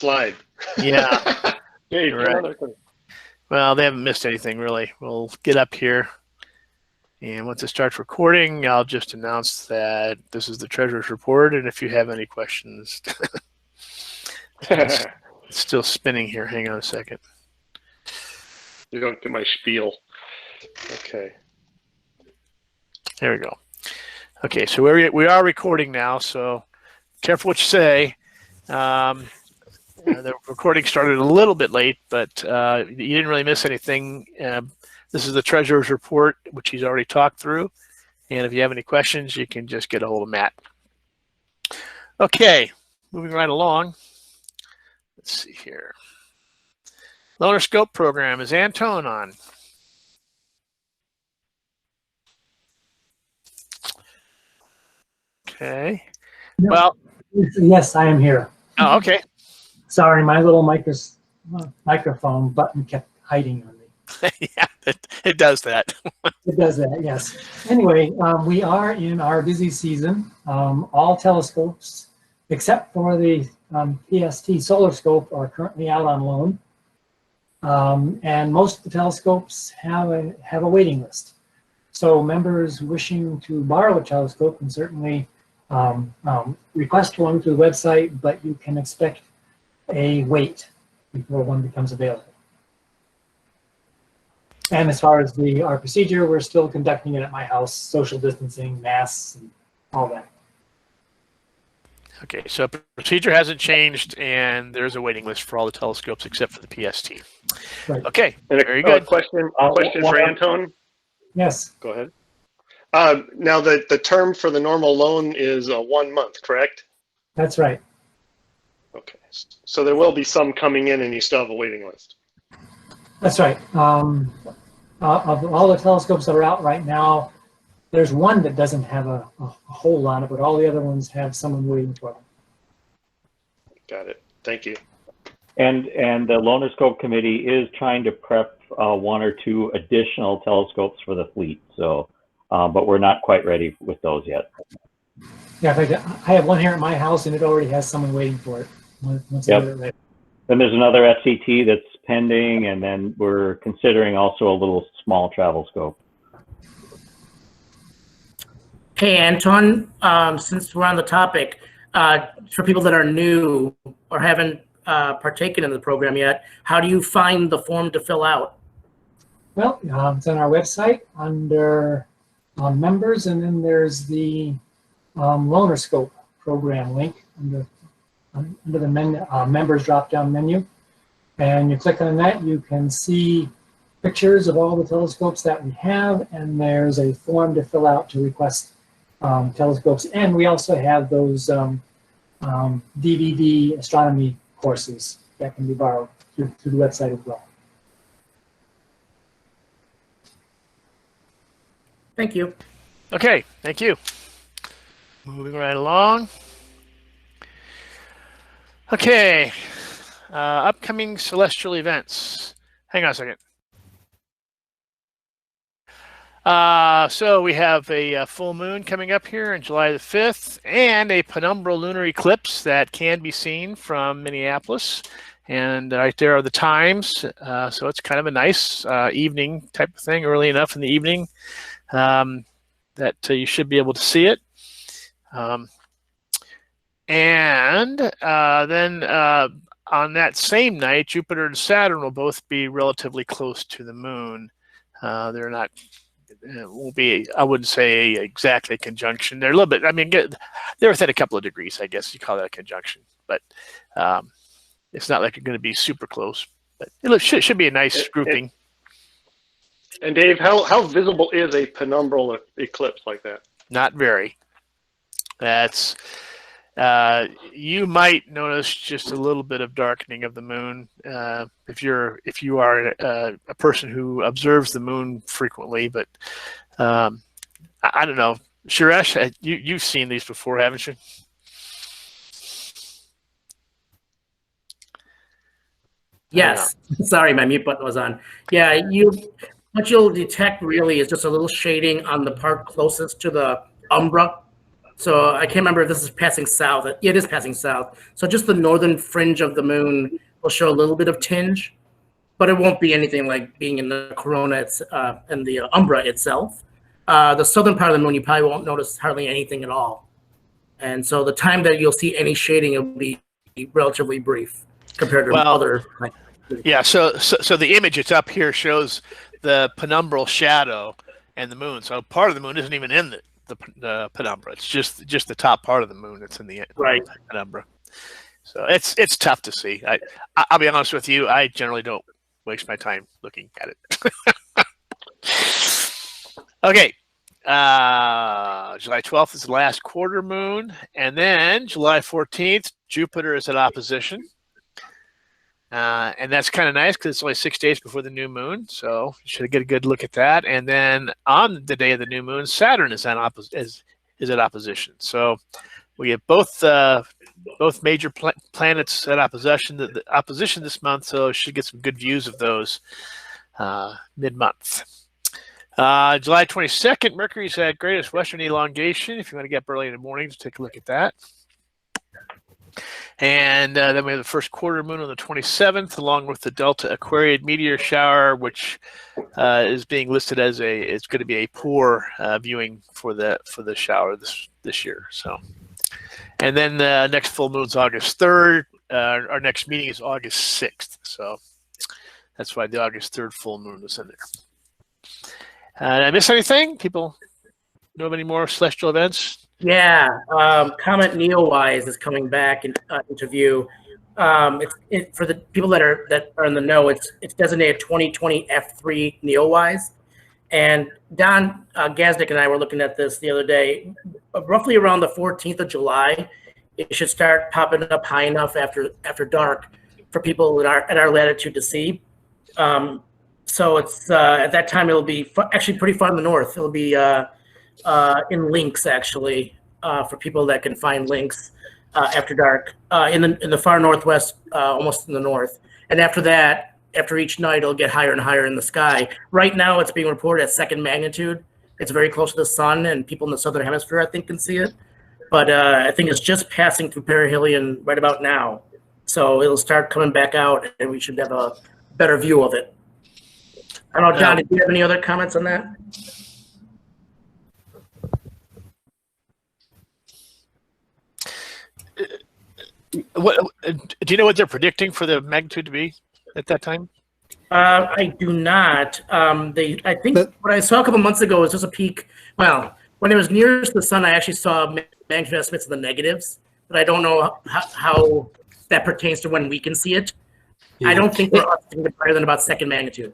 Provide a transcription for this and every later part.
slide. Yeah. Hey, Right. Well, they haven't missed anything really. We'll get up here, and once it starts recording, I'll just announce that this is the Treasurer's Report, and if you have any questions, it's still spinning here. Hang on a second. You don't get my spiel. Okay. There we go. Okay, so we are recording now, so careful what you say. The recording started a little bit late, but you didn't really miss anything. This is the Treasurer's Report, which he's already talked through. And if you have any questions, you can just get a hold of Matt. Okay, moving right along. Let's see here. Loaner Scope program. Is Antone on? Okay. No. Well. Yes, I am here. Oh, okay. Sorry, my little microphone button kept hiding on me. Yeah, it does that. It does that, yes. Anyway, we are in our busy season. All telescopes, except for the PST solar scope, are currently out on loan. And most of the telescopes have a waiting list. So members wishing to borrow a telescope can certainly request one through the website, but you can expect a wait before one becomes available. And as far as our procedure, we're still conducting it at my house, social distancing, masks, and all that. Okay, so procedure hasn't changed, and there's a waiting list for all the telescopes except for the PST. Right. Okay, And very good. Question for Antone? Yes. Go ahead. Now, the term for the normal loan is 1 month, correct? That's right. Okay. So there will be some coming in, and you still have a waiting list. That's right. Of all the telescopes that are out right now, there's one that doesn't have a hold on it, but all the other ones have someone waiting for them. Got it. Thank you. And the Loaner Scope Committee is trying to prep 1 or 2 additional telescopes for the fleet. So, but we're not quite ready with those yet. Yeah, in fact, I have one here at my house, and it already has someone waiting for it. Once I get it ready. Then there's another SCT that's pending, and then we're considering also a little small travel scope. Hey, Anton, since we're on the topic, for people that are new or haven't partaken in the program yet, how do you find the form to fill out? Well, it's on our website under members, and then there's the Loaner Scope program link under the members drop-down menu. And you click on that, you can see pictures of all the telescopes that we have, and there's a form to fill out to request telescopes. And we also have those DVD astronomy courses that can be borrowed through the website as well. Thank you. Okay, thank you. Moving right along. Okay, upcoming celestial events. Hang on a second. So we have a full moon coming up here on July the 5th, and a penumbral lunar eclipse that can be seen from Minneapolis. And right there are the times. So it's kind of a nice evening type of thing, early enough in the evening that you should be able to see it. Then on that same night, Jupiter and Saturn will both be relatively close to the moon. They're not, it won't be, I wouldn't say exactly a conjunction. They're a little bit, I mean, they're within a couple of degrees, I guess you call that a conjunction. But it's not like you're going to be super close. But it should be a nice grouping. And Dave, how visible is a penumbral eclipse like that? Not very. That's you might notice just a little bit of darkening of the moon if you are a person who observes the moon frequently. But I don't know, Suresh, you've seen these before, haven't you? Yes. Sorry, my mute button was on. Yeah, what you'll detect really is just a little shading on the part closest to the umbra. So I can't remember if this is passing south. Yeah, it is passing south. So just the northern fringe of the moon will show a little bit of tinge, but it won't be anything like being in the corona and the umbra itself. The southern part of the moon, you probably won't notice hardly anything at all. And so the time that you'll see any shading will be relatively brief compared to other. Yeah, so the image that's up here shows the penumbral shadow and the moon. So part of the moon isn't even in the penumbra. It's just the top part of the moon that's in the penumbra. So it's tough to see. I'll be honest with you. I generally don't waste my time looking at it. Okay. July 12th is the last quarter moon, and then July 14th, Jupiter is at opposition. And that's kind of nice because it's only 6 days before the new moon, so you should get a good look at that. And then on the day of the new moon, Saturn is at opposition. So we have both major planets at opposition. The opposition this month, so should get some good views of those mid-month. July 22nd, Mercury's at greatest western elongation. If you want to get up early in the morning to take a look at that. And then we have the first quarter moon on the 27th, along with the Delta Aquariid meteor shower, which is being listed as it's going to be a poor viewing for the shower this year. So, and then the next full moon's August 3rd. Our next meeting is August 6th. So that's why the August 3rd full moon was in there. Did I miss anything? People know of any more celestial events? Yeah, Comet Neowise is coming back into view. For the people that are in the know, it's designated 2020 F3 Neowise, and Don Gazdick and I were looking at this the other day. Roughly around the 14th of July, it should start popping up high enough after dark for people at our latitude to see. So it's at that time it'll be actually pretty far in the north. It'll be in Lynx actually for people that can find Lynx after dark in the far northwest, almost in the north. And after that, after each night, it'll get higher and higher in the sky. Right now, it's being reported at 2nd magnitude. It's very close to the sun, and people in the southern hemisphere, I think, can see it. But I think it's just passing through perihelion right about now. So it'll start coming back out, and we should have a better view of it. I don't know, John, did you have any other comments on that? What do you know what they're predicting for the magnitude to be at that time? I do not. I think what I saw a couple months ago was just a peak. Well, when it was nearest the sun, I actually saw magnitude estimates in the negatives, but I don't know how that pertains to when we can see it. Yeah. I don't think we're higher than about 2nd magnitude.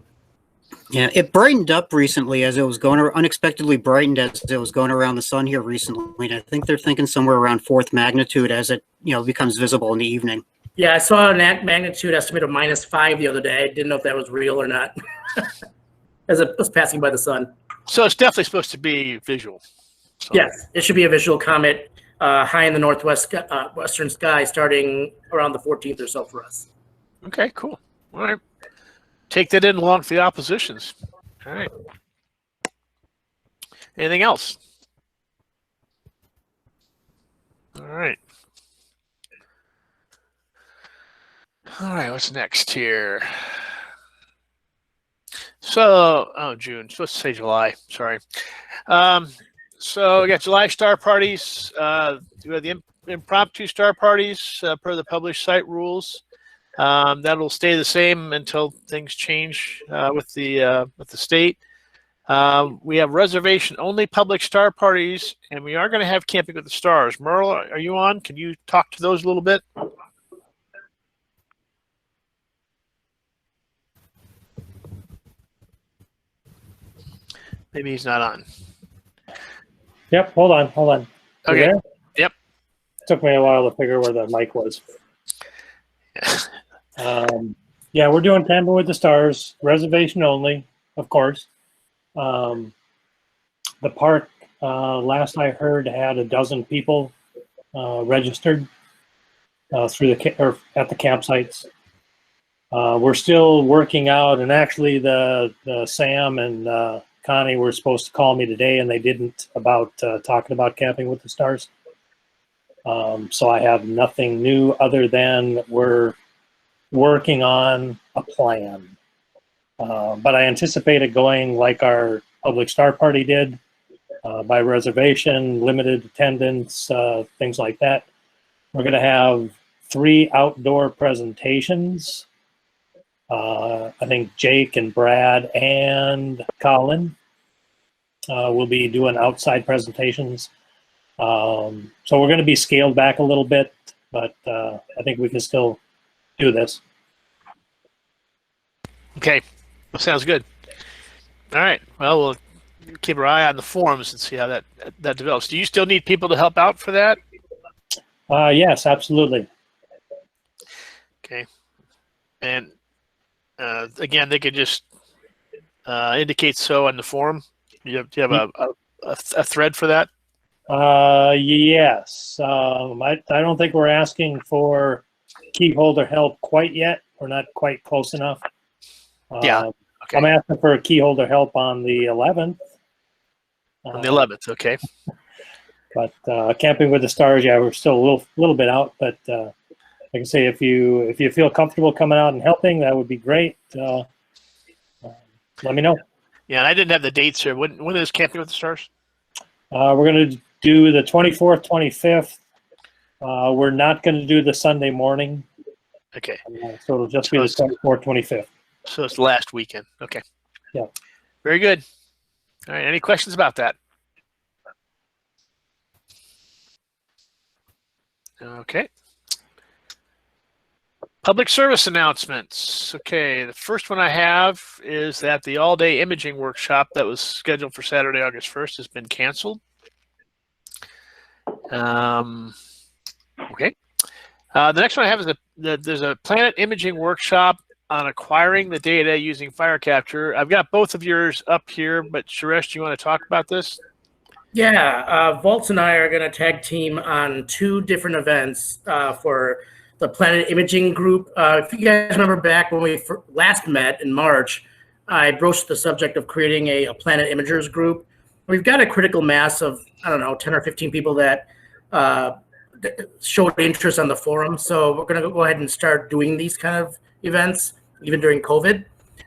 Yeah, it brightened up recently as it was going, unexpectedly brightened as it was going around the sun here recently. And I think they're thinking somewhere around 4th magnitude as it, becomes visible in the evening. Yeah, I saw a magnitude estimate of -5 the other day. I didn't know if that was real or not, as it was passing by the sun. So it's definitely supposed to be visual. So. Yes, it should be a visual comet high in the northwest western sky starting around the 14th or so for us. Okay, cool. All right. Take that in along with the oppositions. All right. Anything else? All right. All right, what's next here? So, June. Supposed to say July. Sorry. So we got July star parties. We have the impromptu star parties per the published site rules. That'll stay the same until things change with the state. We have reservation-only public star parties, and we are going to have Camping with the Stars. Merle, are you on? Can you talk to those a little bit? Maybe he's not on. Yep, hold on. You Okay. there? Yep. Took me a while to figure where the mic was. Yeah, we're doing Camping with the Stars, reservation only, of course. The park, last I heard, had 12 people registered through at the campsites. We're still working out, and actually, the Sam and Connie were supposed to call me today, and they didn't, about talking about Camping with the Stars. So I have nothing new other than we're working on a plan. But I anticipate it going like our Public Star Party did, by reservation, limited attendance, things like that. We're going to have 3 outdoor presentations. I think Jake and Brad and Colin will be doing outside presentations. So we're going to be scaled back a little bit, but I think we can still do this. Okay, well, sounds good. All right. Well, we'll keep our eye on the forums and see how that develops. Do you still need people to help out for that? Yes, absolutely. Okay. And again, they could just indicate so on the forum. Do you have a thread for that? Yes. I don't think we're asking for key holder help quite yet. We're not quite close enough. Yeah. Okay. I'm asking for key holder help on the 11th. On the 11th, okay. But Camping with the Stars, yeah, we're still a little bit out. But like I say, if you feel comfortable coming out and helping, that would be great. Let me know. Yeah, and I didn't have the dates here. When is Camping with the Stars? We're going to do the 24th, 25th. We're not going to do the Sunday morning. Okay. So it'll just be the 24th, 25th. So it's last weekend. Okay. Yeah. Very good. All right. Any questions about that? Okay. Public service announcements. Okay. The first one I have is that the all-day imaging workshop that was scheduled for Saturday, August 1st has been canceled. Okay. The next one I have is there's a Planet imaging workshop on acquiring the data using fire capture. I've got both of yours up here, but Suresh, do you want to talk about this? Yeah, Volts and I are going to tag team on 2 different events for the Planet Imaging group. If you guys remember back when we last met in March, I broached the subject of creating a Planet Imagers group. We've got a critical mass of, I don't know, 10 or 15 people that showed interest on the forum. So we're going to go ahead and start doing these kind of events, even during COVID.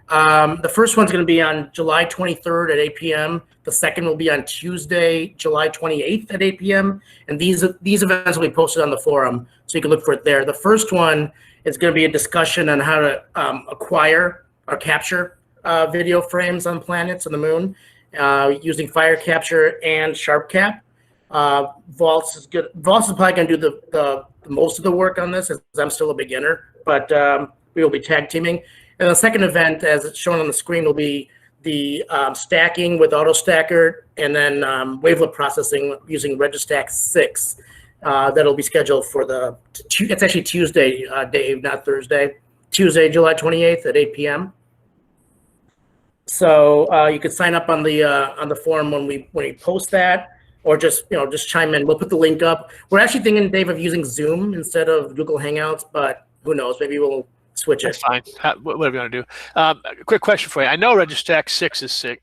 The first one's going to be on July 23rd at 8 p.m. The second will be on Tuesday, July 28th at 8 p.m. And these events will be posted on the forum, so you can look for it there. The first one is going to be a discussion on how to acquire or capture video frames on planets on the moon using fire capture and SharpCap. Volts is probably going to do the most of the work on this, as I'm still a beginner, but we will be tag teaming. And the second event, as it's shown on the screen, will be the stacking with AutoStacker, and then wavelet processing using Registack 6. That'll be scheduled for it's actually Tuesday, Dave, not Thursday. Tuesday, July 28th at 8 p.m. So you could sign up on the forum when we post that, or just chime in. We'll put the link up. We're actually thinking, Dave, of using Zoom instead of Google Hangouts, but who knows? Maybe we'll switch it. That's fine. What are we going to do? A quick question for you. I know Registack 6 is a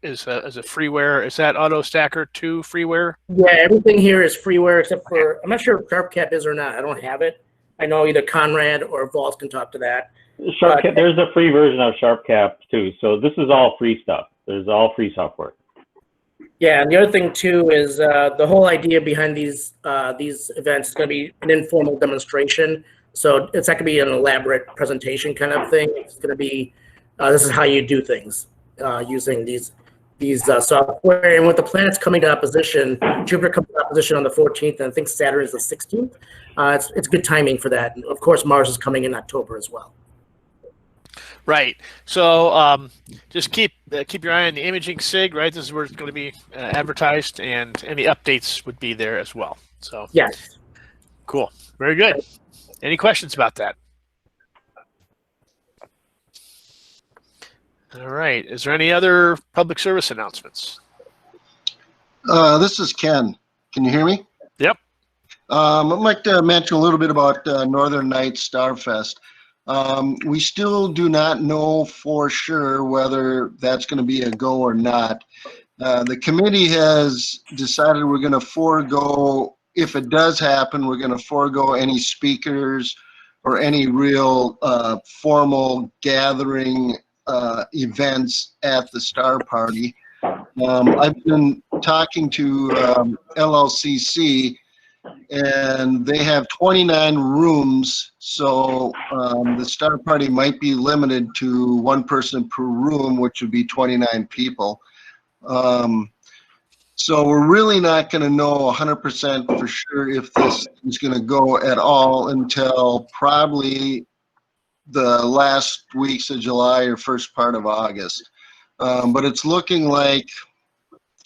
freeware. Is that AutoStacker 2 freeware? Yeah, everything here is freeware except for, I'm not sure if SharpCap is or not. I don't have it. I know either Conrad or Vault can talk to that. SharpCap, there's a free version of SharpCap too. So this is all free stuff. There's all free software. Yeah, and the other thing too is the whole idea behind these events is going to be an informal demonstration. So it's not going to be an elaborate presentation kind of thing. It's going to be this is how you do things using these software. And with the planets coming to opposition, Jupiter comes to opposition on the 14th, and I think Saturn is the 16th. It's good timing for that. And of course, Mars is coming in October as well. Right. So just keep your eye on the imaging SIG. Right. This is where it's going to be advertised, and any updates would be there as well. So yes. Cool. Very good. Any questions about that? All right. Is there any other public service announcements? This is Ken. Can you hear me? Yep. I'd like to mention a little bit about Northern Nights Starfest. We still do not know for sure whether that's going to be a go or not. The committee has decided we're going to forego if it does happen, we're going to forego any speakers or any real formal gathering events at the Star Party. I've been talking to LLCC, and they have 29 rooms, so the Star Party might be limited to one person per room, which would be 29 people. So we're really not going to know 100% for sure if this is going to go at all until probably the last weeks of July or first part of August. But it's looking like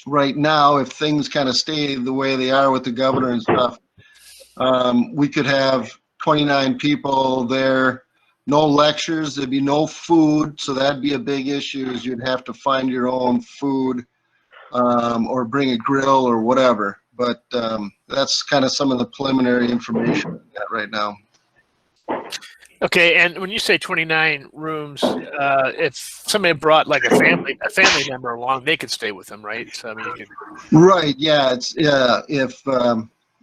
right now, if things kind of stay the way they are with the governor and stuff, we could have 29 people there, no lectures, there'd be no food, so that'd be a big issue, is you'd have to find your own food or bring a grill or whatever. But that's kind of some of the preliminary information we got right now. Okay, and when you say 29 rooms, if somebody brought like a family member along, they could stay with them, right? So I mean, you could... Right? Yeah, it's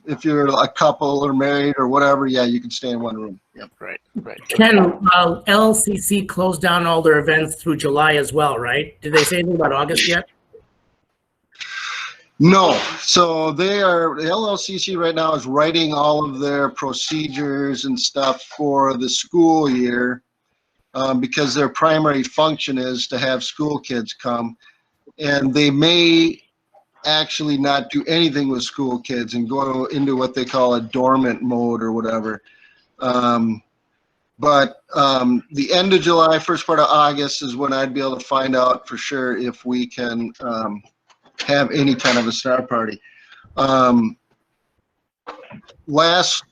if you're a couple or married or whatever, yeah, you can stay in one room. Yep. Right. Ken, LCC closed down all their events through July as well, right? Did they say anything about August yet? No. So the LLCC right now is writing all of their procedures and stuff for the school year because their primary function is to have school kids come. And they may actually not do anything with school kids and go into what they call a dormant mode or whatever. But the end of July, first part of August is when I'd be able to find out for sure if we can have any kind of a Star Party. Last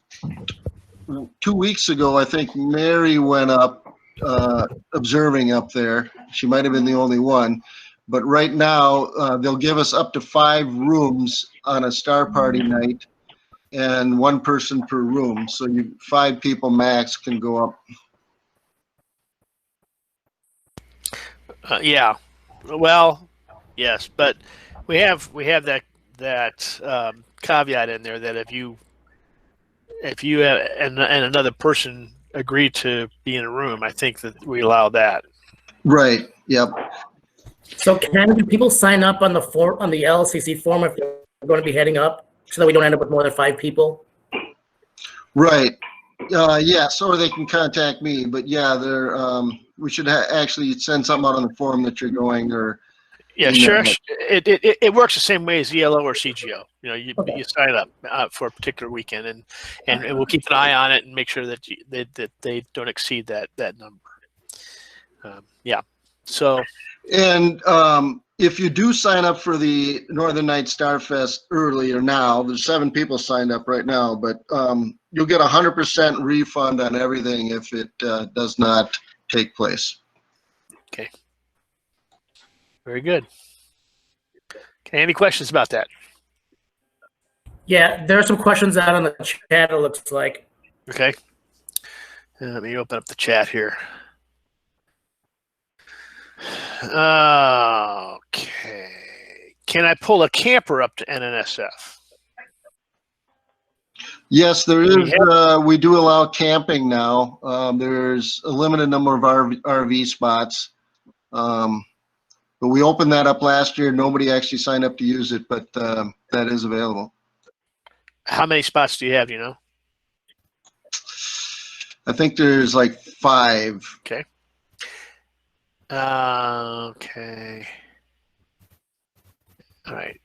2 weeks ago, I think Mary went up observing up there. She might have been the only one. But right now, they'll give us up to 5 rooms on a Star Party night and one person per room. So 5 people max can go up. Yeah. Well, yes, but we have that caveat in there that if you and another person agree to be in a room, I think that we allow that. Right. Yep. So can do people sign up on the LLCC form if they're going to be heading up, so that we don't end up with more than 5 people? Right. Yes, or they can contact me. But yeah, we should actually send something out on the form that you're going, or yeah, sure. It works the same way as ELO or CGO. You know, you sign up for a particular weekend, and we'll keep an eye on it and make sure that they don't exceed that number. Yeah. So. And if you do sign up for the Northern Night Starfest earlier now, there's 7 people signed up right now, but you'll get 100% refund on everything if it does not take place. Okay. Very good. Okay, any questions about that? Yeah, there are some questions out on the chat, it looks like. Okay. Let me open up the chat here. Okay. Can I pull a camper up to NNSF? Yes, there is. We do allow camping now. There's a limited number of RV spots. But we opened that up last year. Nobody actually signed up to use it, but that is available. How many spots do you have, you know? I think there's like 5. Okay. Okay. All right.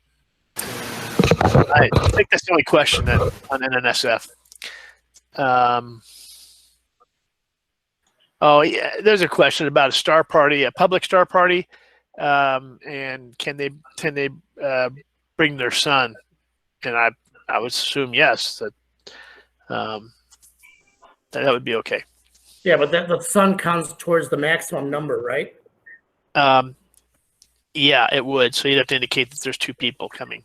I think that's the only question that on NNSF. Oh yeah, there's a question about a Star Party, a public Star Party, and can they bring their son? And I would assume yes, that would be okay. Yeah, but the sun counts towards the maximum number, right? Yeah, it would. So you'd have to indicate that there's 2 people coming.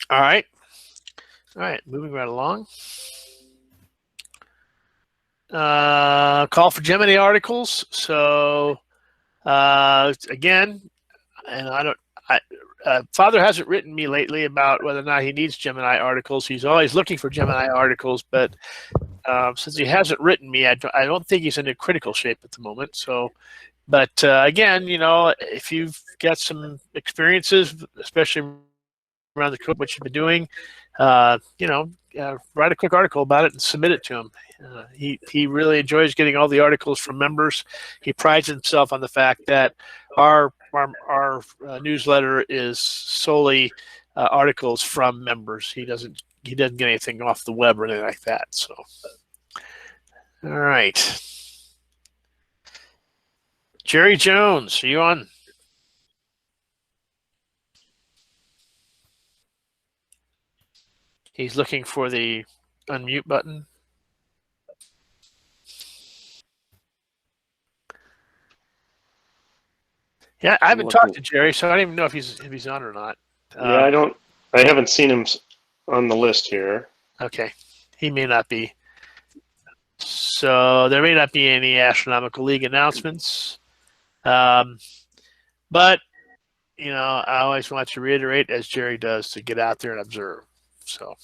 All right. Moving right along. Call for Gemini articles. So again, and Father hasn't written me lately about whether or not he needs Gemini articles. He's always looking for Gemini articles, but since he hasn't written me, I don't think he's in a critical shape at the moment. So, but again, you know, if you've got some experiences, especially around the code, what you've been doing, you know, write a quick article about it and submit it to him. He really enjoys getting all the articles from members. He prides himself on the fact that our newsletter is solely articles from members. He doesn't get anything off the web or anything like that. So, all right, Jerry Jones, are you on? He's looking for the unmute button. Yeah, I haven't talked to Jerry, so I don't even know if he's on or not. Yeah, I haven't seen him on the list here. Okay, he may not be. So there may not be any Astronomical League announcements, but you know, I always want to reiterate, as Jerry does, to get out there and observe. So,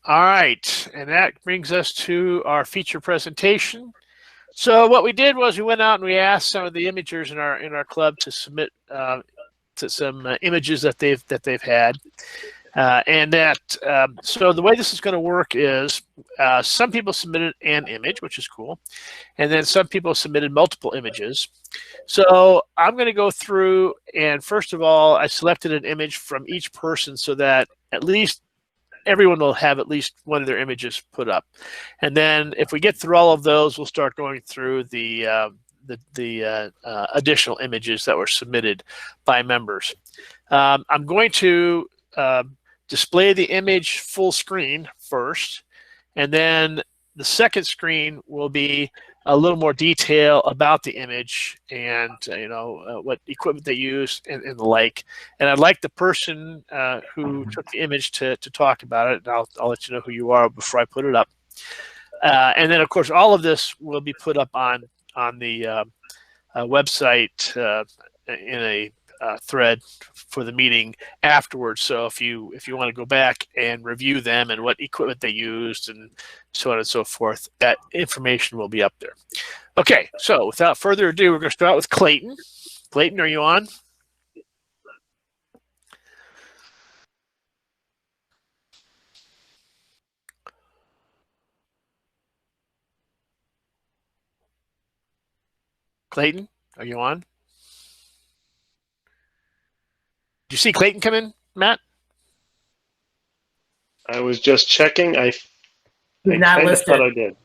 all right, and that brings us to our feature presentation. So what we did was we went out and we asked some of the imagers in our club to submit to some images that they've had, and that so the way this is going to work is some people submitted an image, which is cool, and then some people submitted multiple images. So I'm going to go through, and first of all, I selected an image from each person so that at least everyone will have at least one of their images put up. And then if we get through all of those, we'll start going through the additional images that were submitted by members. I'm going to display the image full screen first, and then the second screen will be a little more detail about the image and you know what equipment they use and the like. And I'd like the person who took the image to talk about it. And I'll let you know who you are before I put it up. And then of course all of this will be put up on the website in a thread for the meeting afterwards. So if you want to go back and review them and what equipment they used and so on and so forth, that information will be up there. Okay, so without further ado, we're going to start with Clayton. Clayton, are you on? Clayton, are you on? Did you see Clayton come in, Matt? I was just checking. I not kinda listed. thought I did.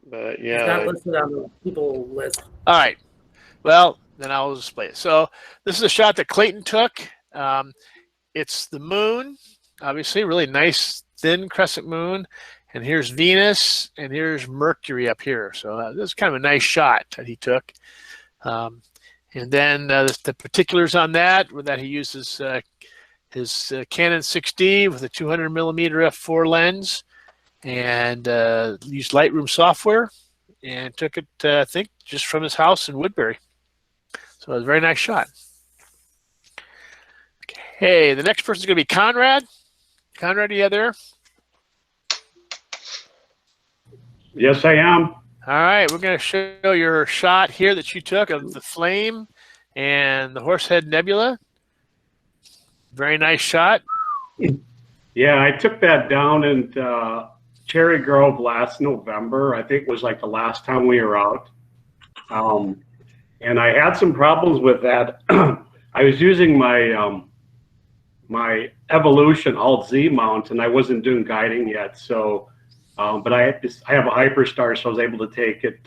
But It's yeah, not listed on the people list. All right. Well, then I'll display it. So this is a shot that Clayton took. It's the moon, obviously, really nice thin crescent moon. And here's Venus, and here's Mercury up here. So this is kind of a nice shot that he took. And then the particulars on that were that he uses his Canon 6D with a 200 millimeter f4 lens, and used Lightroom software, and took it, I think, just from his house in Woodbury. So it was a very nice shot. Okay, the next person is going to be Conrad. Conrad, are you there? Yes, I am. All right, we're going to show your shot here that you took of the flame and the Horsehead Nebula. Very nice shot. Yeah, I took that down in Cherry Grove last November. I think it was like the last time we were out. And I had some problems with that. I was using my my Evolution Alt-Z mount, and I wasn't doing guiding yet. So, but I have a Hyperstar, so I was able to take it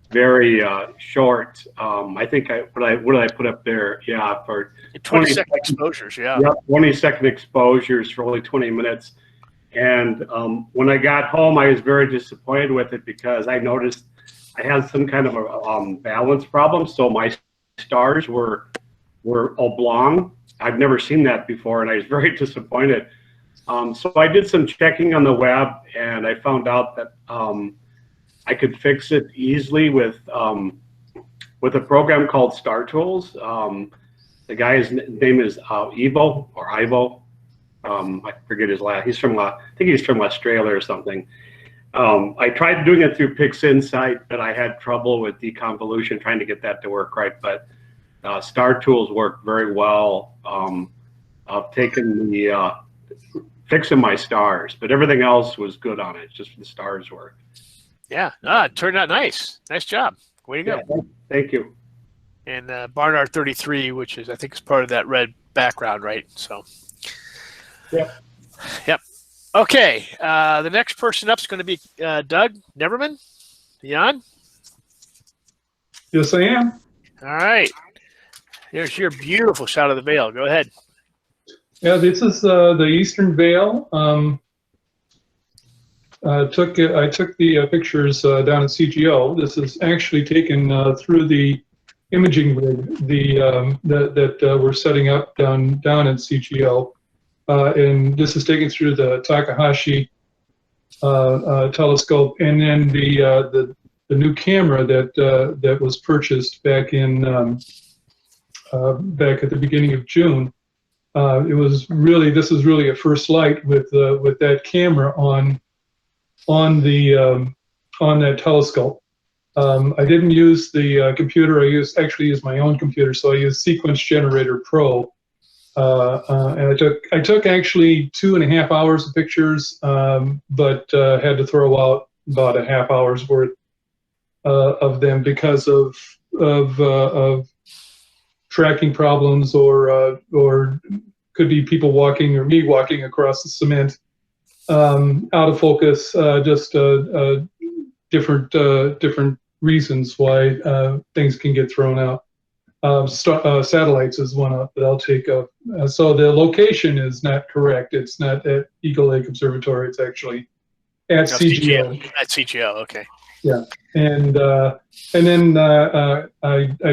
very short. I think what did I put up there? Yeah, for 20-second exposures. Yeah. Yep, 20-second exposures for only 20 minutes. And when I got home, I was very disappointed with it because I noticed I had some kind of a balance problem. So my stars were oblong. I've never seen that before, and I was very disappointed. So I did some checking on the web, and I found out that I could fix it easily with a program called Star Tools. The guy's name is Ivo or Ivo. I forget his last. He's from I think he's from Australia or something. I tried doing it through PixInsight, but I had trouble with deconvolution trying to get that to work right. But Star Tools work very well. I've taken the fixing my stars, but everything else was good on it. Just the stars work. Yeah, it turned out nice. Nice job. Way to go. Yeah, thank you. And Barnard 33, which is I think is part of that red background, right? So. Yep. Okay. The next person up is going to be Doug Neverman. You on? Yes, I am. All right. There's your beautiful shot of the Vale. Go ahead. Yeah, this is the Eastern Vale. I took the pictures down at CGO. This is actually taken through the imaging rig that we're setting up down at CGO, and this is taken through the Takahashi telescope, and then the new camera that was purchased back in back at the beginning of June. This is really a first light with that camera on that telescope. I didn't use the computer. I used my own computer, so I used Sequence Generator Pro, and I took actually 2.5 hours of pictures, but had to throw out about a half hour's worth of them because of tracking problems, or could be people walking or me walking across the cement out of focus, just different reasons why things can get thrown out. Satellites is one that I'll take up. So the location is not correct. It's not at Eagle Lake Observatory. It's actually at CGO. At CGO, okay. Yeah, and then I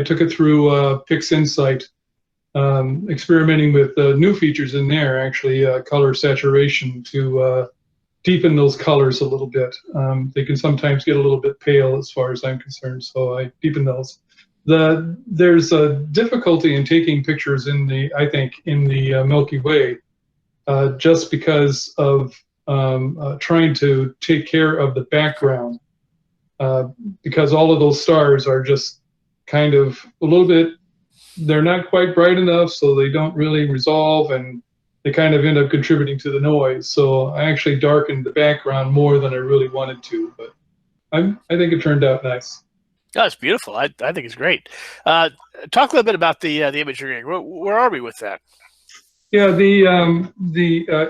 took it through PixInsight, experimenting with new features in there, actually color saturation to deepen those colors a little bit. They can sometimes get a little bit pale as far as I'm concerned, so I deepen those. There's a difficulty in taking pictures in the Milky Way, just because of trying to take care of the background. Because all of those stars are just kind of a little bit, they're not quite bright enough, so they don't really resolve, and they kind of end up contributing to the noise. So I actually darkened the background more than I really wanted to, but I think it turned out nice. Oh, it's beautiful. I think it's great. Talk a little bit about the imaging rig. Where are we with that? Yeah, the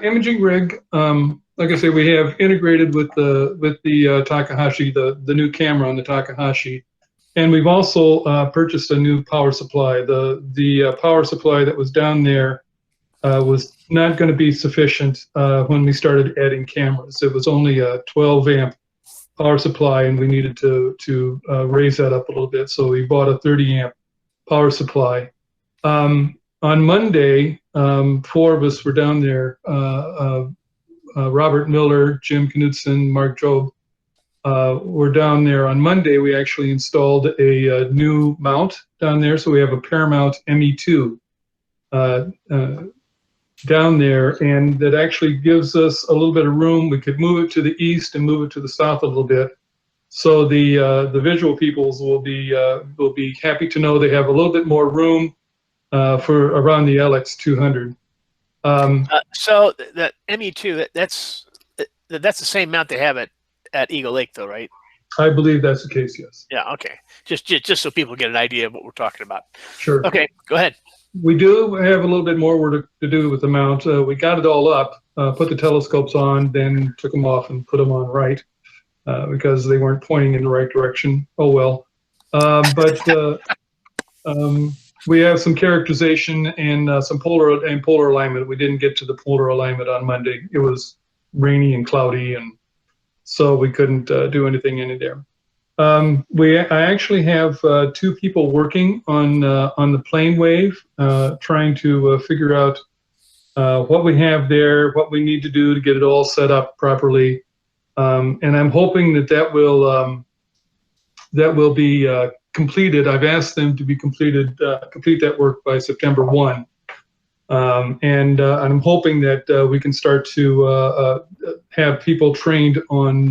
imaging rig. Like I say, we have integrated with the Takahashi, the new camera on the Takahashi, and we've also purchased a new power supply. The power supply that was down there was not going to be sufficient when we started adding cameras. It was only a 12 amp power supply, and we needed to raise that up a little bit. So we bought a 30 amp power supply. On Monday, 4 of us were down there. Robert Miller, Jim Knudsen, Mark Job were down there. On Monday, we actually installed a new mount down there. So we have a Paramount ME2 down there, and that actually gives us a little bit of room. We could move it to the east and move it to the south a little bit. So the visual peoples will be happy to know they have a little bit more room for around the LX200. So that ME2, that's the same mount they have at Eagle Lake, though, right? I believe that's the case. Yes. Yeah. Okay. Just so people get an idea of what we're talking about. Sure. Okay. Go ahead. We do have a little bit more work to do with the mount. We got it all up, put the telescopes on, then took them off and put them on right because they weren't pointing in the right direction. Oh well. But we have some characterization and some polar alignment. We didn't get to the polar alignment on Monday. It was rainy and cloudy, and so we couldn't do anything in there. I actually have 2 people working on the plane wave, trying to figure out what we have there, what we need to do to get it all set up properly, and I'm hoping that will be completed. I've asked them to be complete that work by September 1. And I'm hoping that we can start to have people trained on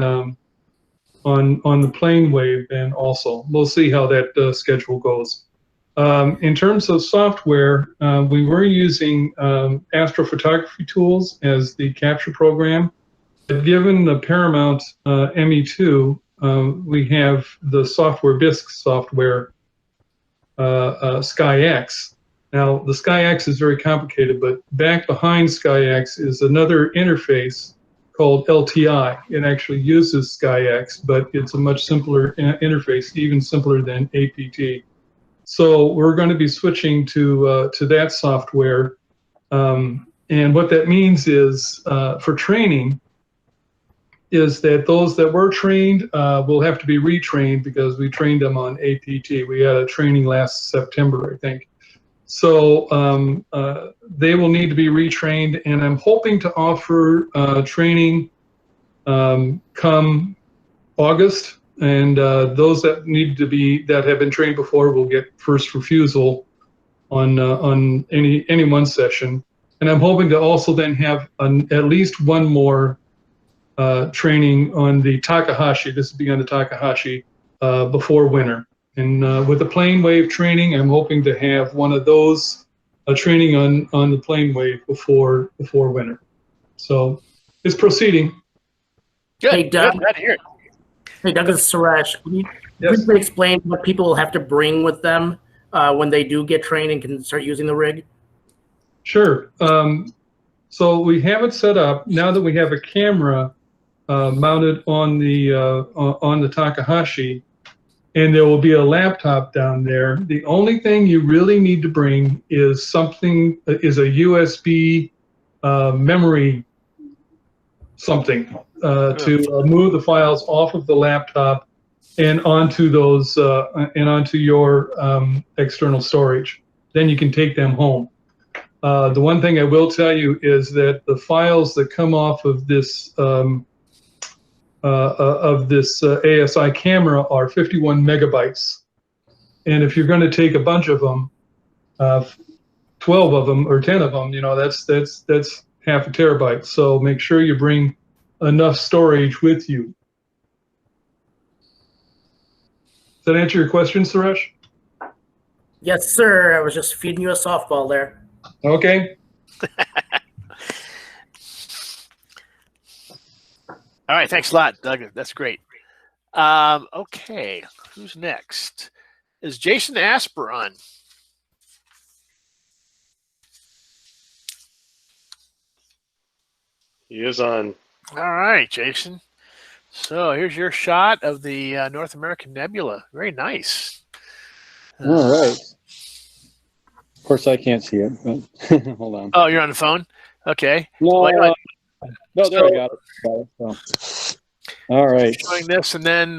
the plane wave, and also we'll see how that schedule goes. In terms of software, we were using astrophotography tools as the capture program. But given the Paramount ME2, we have the software BISC software, SkyX. Now, the SkyX is very complicated, but back behind SkyX is another interface called LTI. It actually uses SkyX, but it's a much simpler interface, even simpler than APT. So we're going to be switching to that software. And what that means is, for training, is that those that were trained will have to be retrained because we trained them on APT. We had a training last September, I think. So they will need to be retrained, and I'm hoping to offer training come August, and those that have been trained before will get first refusal on any one session. And I'm hoping to also then have at least one more training on the Takahashi. This will be on the Takahashi before winter. And with the plane wave training, I'm hoping to have one of those training on the plane wave before winter. So it's proceeding. Good. Hey, Doug. Good. Glad to hear it. Hey, Doug, this is Suresh. Can you Yes. briefly explain what people will have to bring with them when they do get trained and can start using the rig? Sure. So we have it set up now that we have a camera mounted on the Takahashi, and there will be a laptop down there. The only thing you really need to bring is a USB memory something to move the files off of the laptop and onto your external storage. Then you can take them home. The one thing I will tell you is that the files that come off of this ASI camera are 51 megabytes. And if you're going to take a bunch of them, 12 of them or 10 of them, that's half a terabyte. So make sure you bring enough storage with you. Does that answer your question, Suresh? Yes, sir. I was just feeding you a softball there. Okay. All right, thanks a lot, Doug. That's great. Okay, who's next? Is Jason Asper on? He is on. All right, Jason. So here's your shot of the North American Nebula. Very nice. All right. Of course, I can't see it, but hold on. Oh, you're on the phone? Okay. No, Well, no, there I got it. So. All right. Showing this, and then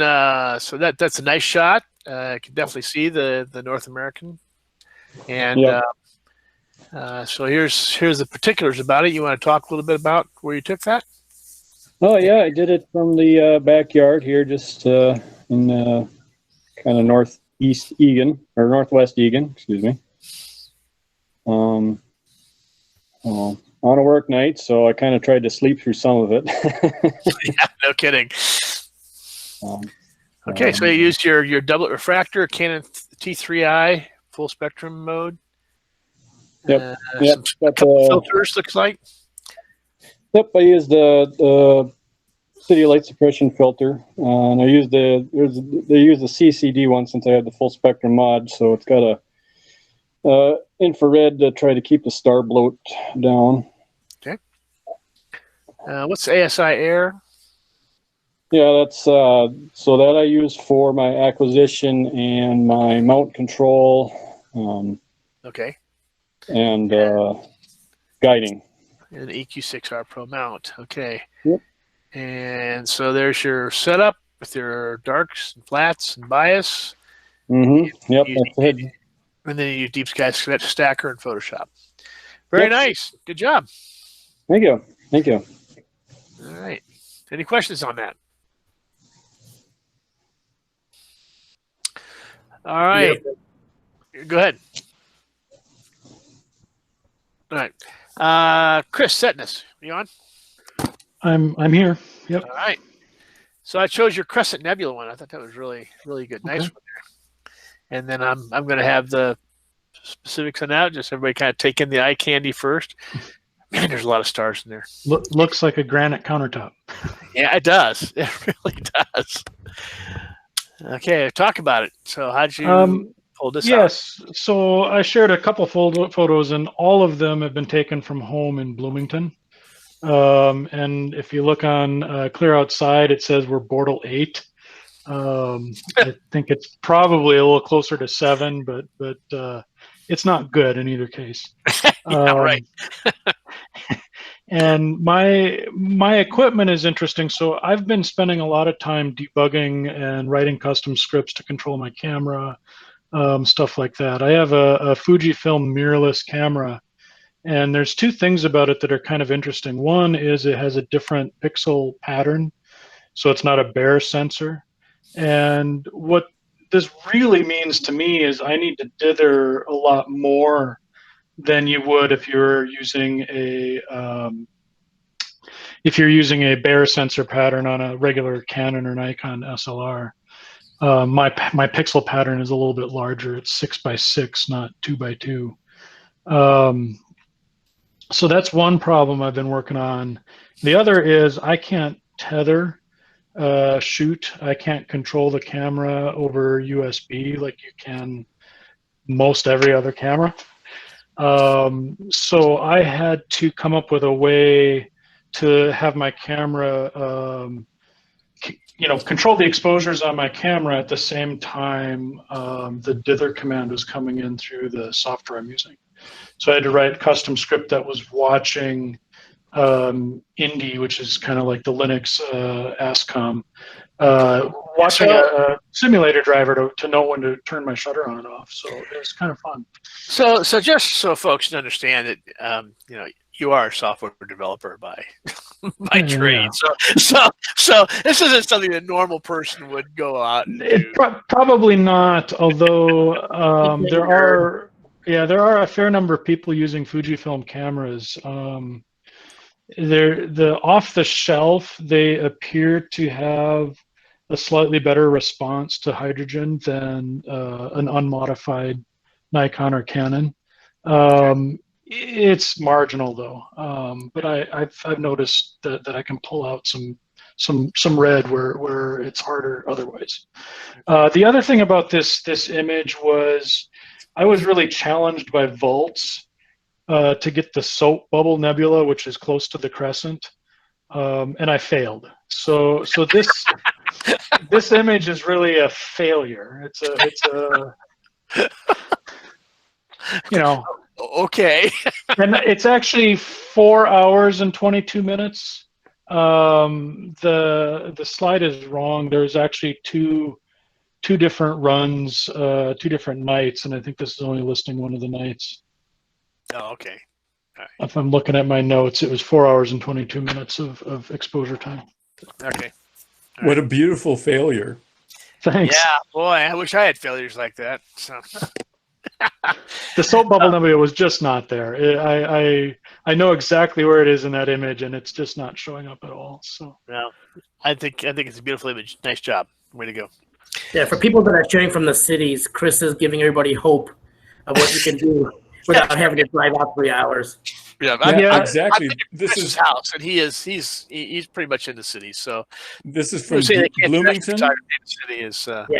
so that's a nice shot. You can definitely see the North American, and Yep. So here's the particulars about it. You want to talk a little bit about where you took that? Oh yeah, I did it from the backyard here, just in kind of northeast Egan or northwest Egan, excuse me. On a work night, so I kind of tried to sleep through some of it. Yeah, no kidding. Okay, so you used your doublet refractor, Canon T3i, full spectrum mode. Yep. Some couple filters, looks like. Yep, I used the City light suppression filter, and I used they use the CCD one since I had the full spectrum mod, so it's got a infrared to try to keep the star bloat down. Okay. What's ASI Air? Yeah, that's so that I use for my acquisition and my mount control. Okay. And guiding. And EQ6R Pro mount. Okay. Yep. And so there's your setup with your darks and flats and bias. Mm-hmm. Yep. That's it. And then you use Deep Sky Stacker and Photoshop. Very nice. Good job. Thank you. Thank you. All right. Any questions on that? All right. Beautiful. Go ahead. All right. Chris Setness, you on? I'm here. Yep. All right. So I chose your Crescent Nebula one. I thought that was really good. Nice Okay. one there. And then I'm going to have the specifics on that. Just everybody kind of take in the eye candy first. Man, there's a lot of stars in there. Looks like a granite countertop. Yeah, it does. It really does. Okay, talk about it. So how'd you pull this out? Yes. So I shared a couple photos, and all of them have been taken from home in Bloomington. And if you look on Clear Outside, it says we're Bortle 8. I think it's probably a little closer to 7, but it's not good in either case. Yeah, right. And my equipment is interesting. So I've been spending a lot of time debugging and writing custom scripts to control my camera, stuff like that. I have a Fujifilm mirrorless camera, and there's two things about it that are kind of interesting. One is it has a different pixel pattern, so it's not a bare sensor. And what this really means to me is I need to dither a lot more than you would if you're using a bare sensor pattern on a regular Canon or Nikon SLR. My pixel pattern is a little bit larger. It's 6x6, not 2x2. So that's one problem I've been working on. The other is I can't tether shoot. I can't control the camera over USB like you can most every other camera. So I had to come up with a way to have my camera, control the exposures on my camera at the same time the dither command was coming in through the software I'm using. So I had to write a custom script that was watching Indy, which is kind of like the Linux ASCOM, watching a simulator driver to know when to turn my shutter on and off. So it was kind of fun. So just so folks understand that, you are a software developer by trade. So this isn't something a normal person would go out and do. Probably not, although there are a fair number of people using Fujifilm cameras. The off the shelf, they appear to have a slightly better response to hydrogen than an unmodified Nikon or Canon. It's marginal though, but I've noticed that I can pull out some red where it's harder otherwise. The other thing about this image was I was really challenged by Volts to get the soap bubble nebula, which is close to the crescent, and I failed. So this image is really a failure. It's a Okay. And it's actually 4 hours and 22 minutes. The slide is wrong. There's actually two different runs, 2 different nights, and I think this is only listing one of the nights. Oh, okay. All right. If I'm looking at my notes, it was 4 hours and 22 minutes of exposure time. Okay. What a beautiful failure. Thanks. Yeah, boy, I wish I had failures like that. So. The soap bubble nebula was just not there. I know exactly where it is in that image, and it's just not showing up at all. So no, I think it's a beautiful image. Nice job. Way to go. Yeah, for people that are sharing from the cities, Chris is giving everybody hope of what you can do without having to drive out 3 hours. Yeah, exactly. This is house, and he's pretty much in the city. So this is from Bloomington. Yeah,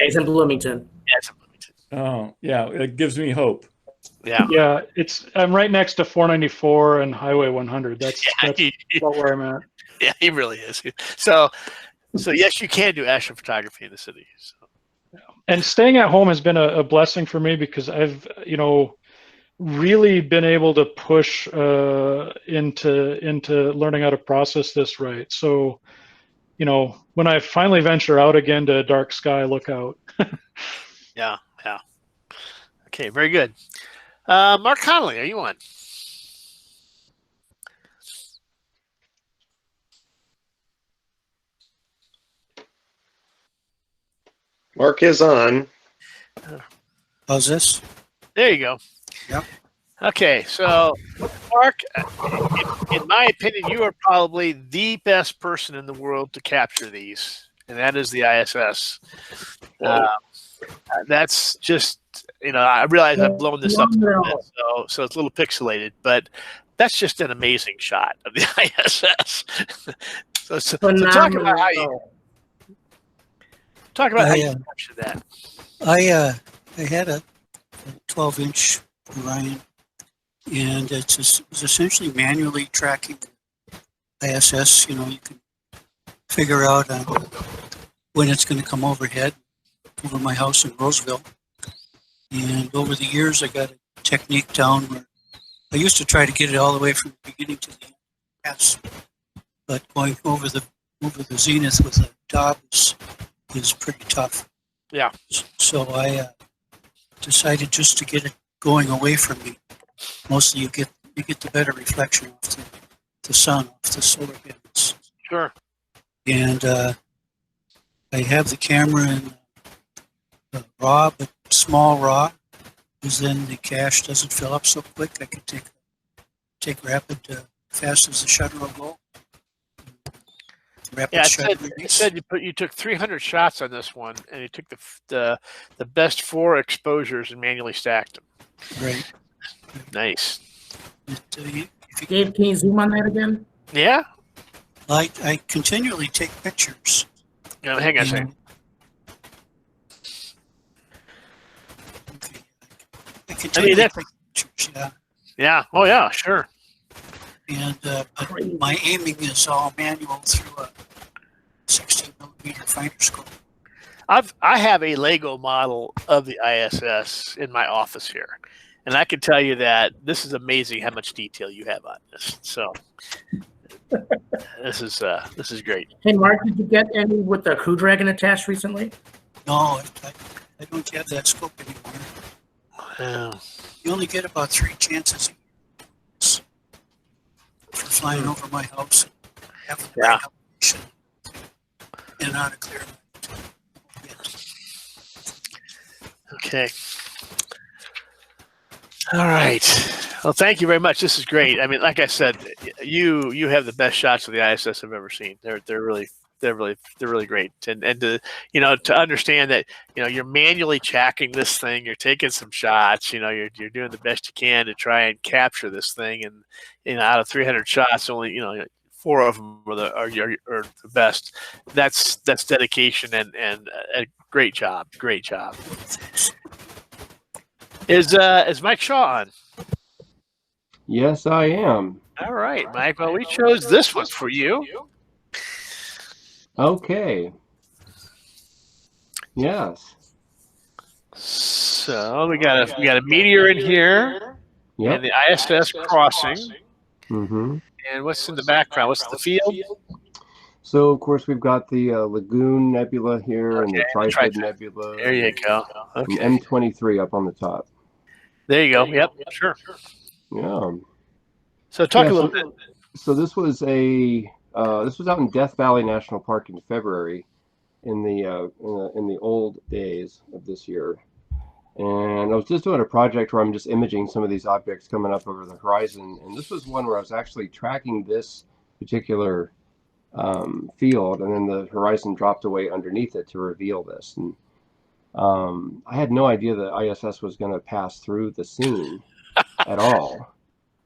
he's in Bloomington. Yeah, it's in Bloomington. Oh, yeah, it gives me hope. Yeah, I'm right next to 494 and Highway 100. That's about where I'm at. Yeah, he really is. So yes, you can do astrophotography in the city. So. And staying at home has been a blessing for me because I've really been able to push into learning how to process this right. So, when I finally venture out again to dark sky, look out. Yeah. Okay, very good. Mark Connolly, are you on? Mark is on. How's this? There you go. Yep. Okay, so Mark, in my opinion, you are probably the best person in the world to capture these, and that is the ISS. That's just, I realize I've blown this up a little bit, so it's a little pixelated, but that's just an amazing shot of the ISS. so talk about how you captured that. I had a 12-inch Orion, and it's essentially manually tracking ISS. You can figure out when it's going to come overhead over my house in Roseville. And over the years, I got a technique down where I used to try to get it all the way from the beginning to the end. Yes, but going over the zenith with a dot is pretty tough. Yeah. So I decided just to get it going away from me. Mostly, you get the better reflection off the sun, off the solar panels. Sure. And I have the camera in RAW, but small RAW, because then the cache doesn't fill up so quick. I can take rapid, fast as the shutter will go. It said you took 300 shots on this one, and you took the best 4 exposures and manually stacked them. Right. Nice. Dave, can you zoom on that again? Yeah. I continually take pictures. Hang on a second. I continually take pictures, yeah. Yeah. Oh, yeah, sure. And my aiming is all manual through a 16mm finder scope. I have a Lego model of the ISS in my office here, and I can tell you that this is amazing how much detail you have on this. So this is great. Hey, Mark, did you get any with the Crew Dragon attached recently? No, I don't have that scope anymore. You only get about 3 chances a year for flying over my house and having the right elevation and on a clear night. Okay. All right. Well, thank you very much. This is great. I mean, like I said, you have the best shots of the ISS I've ever seen. They're really great. And to understand that you're manually tracking this thing, you're taking some shots, you're doing the best you can to try and capture this thing, and out of 300 shots, only 4 of them are the best. That's dedication and a great job. Great job. Is Mike Shaw on? Yes, I am. All right, Mike. Well, we chose this one for you. Okay. Yes. So we got a meteor in here, and the ISS crossing. Mm-hmm. And what's in the background? What's the field? So of course we've got the Lagoon Nebula here, and the Trifid Nebula. There you go. Okay. And M23 up on the top. There you go. Yep. Sure. Yeah. So talk a little bit. So this was out in Death Valley National Park in February, in the old days of this year, and I was just doing a project where I'm just imaging some of these objects coming up over the horizon, and this was one where I was actually tracking this particular field, and then the horizon dropped away underneath it to reveal this. And I had no idea that ISS was going to pass through the scene at all,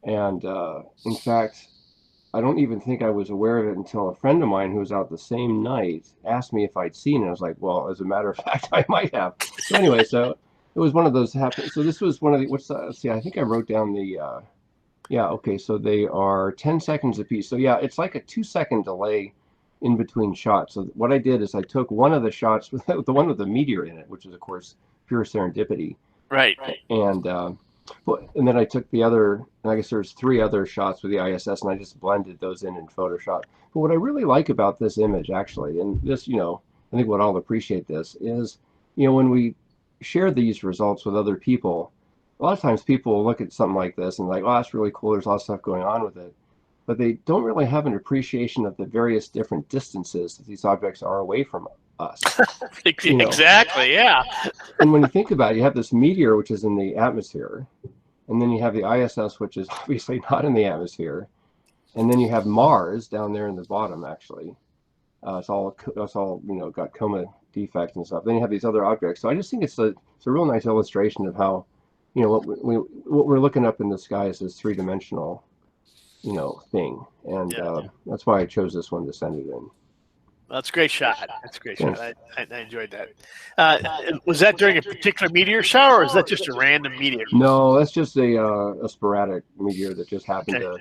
and in fact, I don't even think I was aware of it until a friend of mine who was out the same night asked me if I'd seen it. I was like, well, as a matter of fact, I might have. So anyway, so it was one of those happen. So this was one of the, let's see, I think I wrote down the, okay. So they are 10 seconds apiece. So yeah, it's like a 2-second delay in between shots. So what I did is I took one of the shots with the one with the meteor in it, which is of course pure serendipity. Right. And then I took the other, and I guess there's 3 other shots with the ISS, and I just blended those in Photoshop. But what I really like about this image, actually, and this, I think we'll all appreciate this, is, when we share these results with other people, a lot of times people will look at something like this and like, oh, that's really cool. There's a lot of stuff going on with it. but they don't really have an appreciation of the various different distances that these objects are away from us. You know. Exactly, yeah. And when you think about it, you have this meteor, which is in the atmosphere, and then you have the ISS, which is obviously not in the atmosphere, and then you have Mars down there in the bottom, actually. It's all you know, got coma defects and stuff. Then you have these other objects. So I just think it's a real nice illustration of how, you know, what we're looking up in the sky is this three-dimensional, you know, thing. And that's why I chose this one to send it in. That's a great shot. That's a great shot. I enjoyed that. Was that during a particular meteor shower, or is that just a random meteor? No, that's just a sporadic meteor that just happened to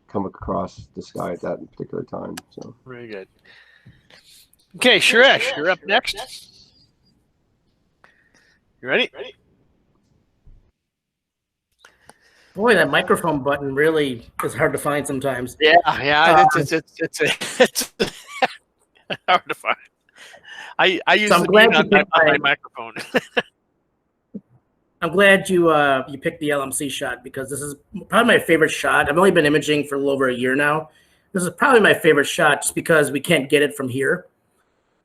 come across the sky at that particular time. So very good. Okay, Suresh, you're up next. You ready? Boy, that microphone button really is hard to find sometimes. Yeah, it's hard to find. I use I'm the glad on my microphone. I'm glad you picked the LMC shot, because this is probably my favorite shot. I've only been imaging for a little over a year now. This is probably my favorite shot just because we can't get it from here.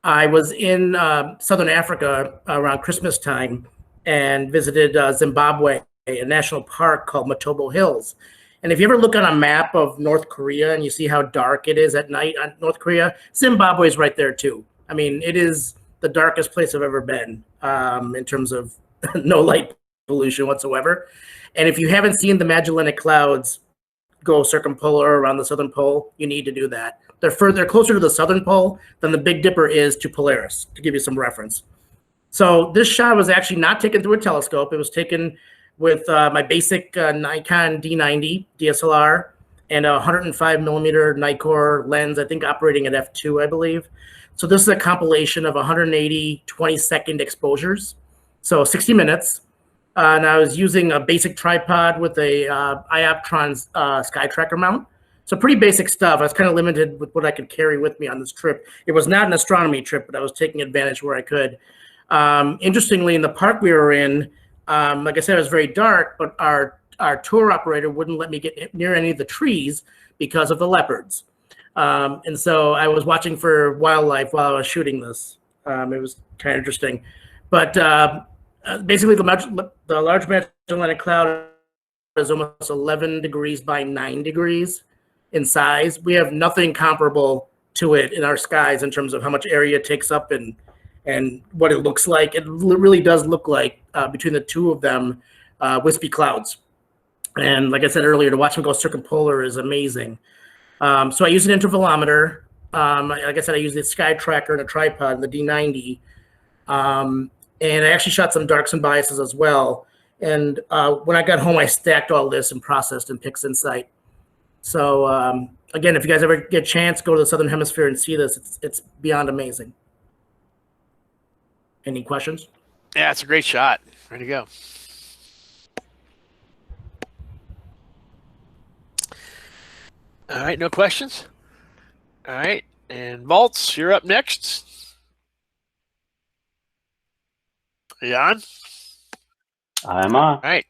I was in Southern Africa around Christmas time and visited Zimbabwe, a national park called Matobo Hills. And if you ever look on a map of North Korea and you see how dark it is at night on North Korea, Zimbabwe is right there too. I mean, it is the darkest place I've ever been in terms of no light pollution whatsoever. And if you haven't seen the Magellanic Clouds go circumpolar around the southern pole, you need to do that. They're closer to the southern pole than the Big Dipper is to Polaris, to give you some reference. So this shot was actually not taken through a telescope. It was taken with my basic Nikon D90 DSLR and a 105 millimeter Nikkor lens, I think operating at f2, I believe. So this is a compilation of 180 20-second exposures, so 60 minutes. And I was using a basic tripod with a Ioptron Sky Tracker mount. So pretty basic stuff. I was kind of limited with what I could carry with me on this trip. It was not an astronomy trip, but I was taking advantage where I could. Interestingly, in the park we were in, like I said, it was very dark, but our tour operator wouldn't let me get near any of the trees because of the leopards. And so I was watching for wildlife while I was shooting this. It was kind of interesting. But basically, the Large Magellanic Cloud is almost 11 degrees by 9 degrees in size. We have nothing comparable to it in our skies in terms of how much area it takes up and what it looks like. It really does look like, between the two of them, wispy clouds. And like I said earlier, to watch them go circumpolar is amazing. So I use an intervalometer. Like I said, I use the Sky Tracker and a tripod, the D90. And I actually shot some darks and biases as well. And when I got home, I stacked all this and processed in PixInsight. So again, if you guys ever get a chance, go to the Southern Hemisphere and see this. It's beyond amazing. Any questions? Yeah, it's a great shot. Ready to go. All right, no questions? All right, and Maltz, you're up next. Are you on? I'm on. All right.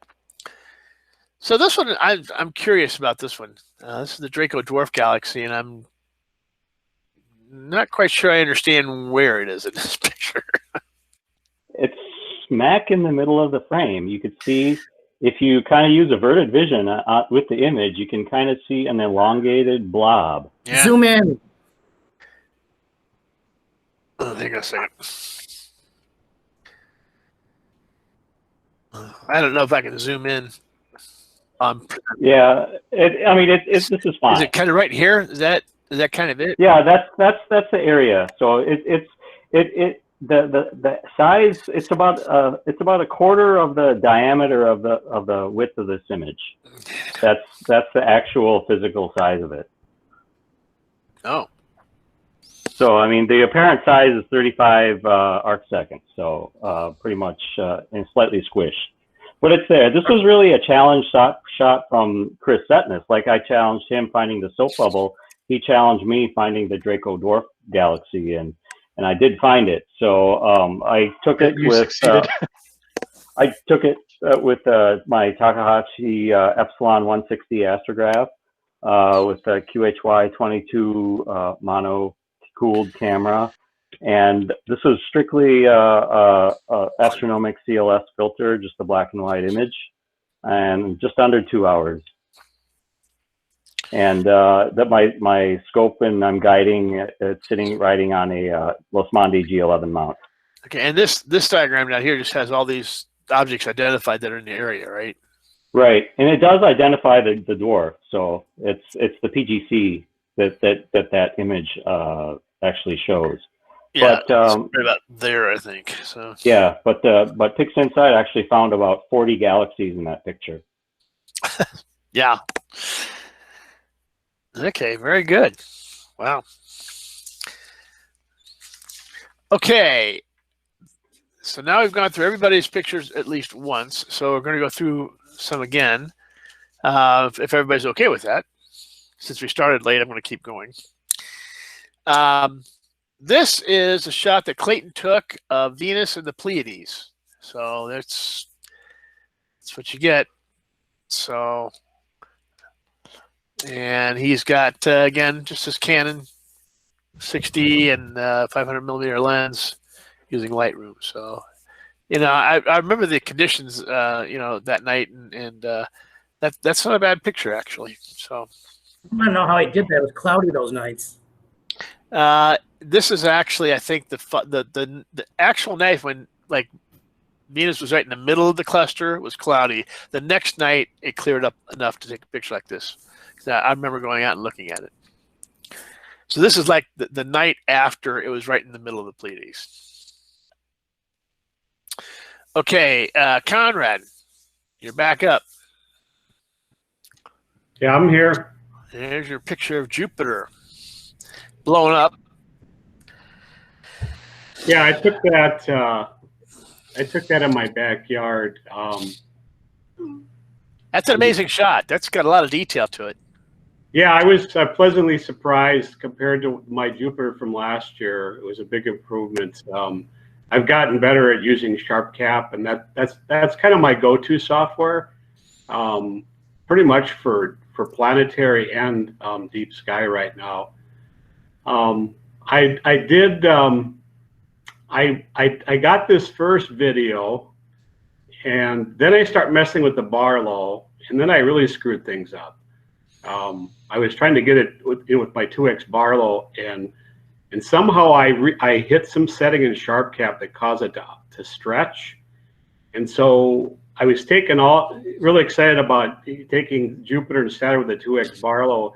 So this one, I'm curious about this one. This is the Draco Dwarf Galaxy, and I'm not quite sure I understand where it is in this picture. It's smack in the middle of the frame. You could see, if you kind of use averted vision with the image, you can kind of see an elongated blob. Yeah. Zoom in. Hang on a second. I don't know if I can zoom in. Yeah, this is fine. Is it kind of right here? Is that kind of it? Yeah, that's the area. So the size, it's about a quarter of the diameter of the width of this image. That's the actual physical size of it. Oh. So I mean, the apparent size is 35 arc seconds. So pretty much and slightly squished. But it's there. This was really a challenge shot from Chris Setness. Like I challenged him finding the soap bubble, he challenged me finding the Draco Dwarf Galaxy, and I did find it. So I took it with my Takahashi Epsilon 160 astrograph, with a QHY 22 mono cooled camera. And this was strictly Astronomic CLS filter, just a black and white image, and just under 2 hours. And that my scope, and I'm guiding it's riding on a Losmandy G11 mount. Okay, and this diagram down here just has all these objects identified that are in the area, right? Right, and it does identify the dwarf, so it's the PGC that image actually shows. Yeah, but, it's right about there, I think. So yeah, but PixInsight actually found about 40 galaxies in that picture. yeah. Okay, very good. Wow. Okay. So now we've gone through everybody's pictures at least once. So we're going to go through some again. If everybody's okay with that. Since we started late, I'm going to keep going. This is a shot that Clayton took of Venus and the Pleiades. So that's what you get. So, and he's got, again, just his Canon 60 and 500 millimeter lens using Lightroom. So, you know, I remember the conditions, you know, that night, and that's not a bad picture, actually. So I don't know how he did that. It was cloudy those nights. This is actually, I think, the actual night when, like, Venus was right in the middle of the cluster. It was cloudy. The next night, it cleared up enough to take a picture like this. I remember going out and looking at it. So this is like the night after it was right in the middle of the Pleiades. Okay, Conrad, you're back up. Yeah, I'm here. There's your picture of Jupiter blowing up. Yeah, I took that. I took that in my backyard. That's an amazing shot. That's got a lot of detail to it. Yeah, I was pleasantly surprised compared to my Jupiter from last year. It was a big improvement. I've gotten better at using SharpCap, and that's kind of my go-to software, pretty much for planetary and deep sky right now. I got this first video, and then I start messing with the Barlow, and then I really screwed things up. I was trying to get it with my 2X Barlow, and somehow I hit some setting in SharpCap that caused it to stretch, and so I was really excited about taking Jupiter and Saturn with the 2X Barlow,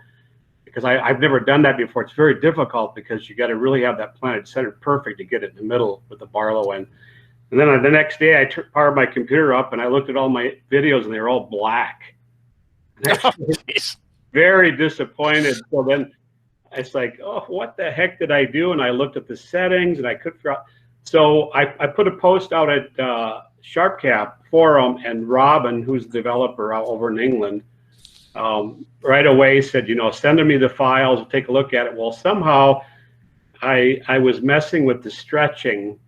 because I've never done that before. It's very difficult because you got to really have that planet centered perfect to get it in the middle with the Barlow. And then the next day I powered my computer up and I looked at all my videos and they were all black. Very disappointed. So then it's like, oh, what the heck did I do? And I looked at the settings and I couldn't figure out. So I put a post out at SharpCap forum, and Robin, who's the developer out over in England, right away said, you know, send me the files and take a look at it. Well, somehow I was messing with the stretching,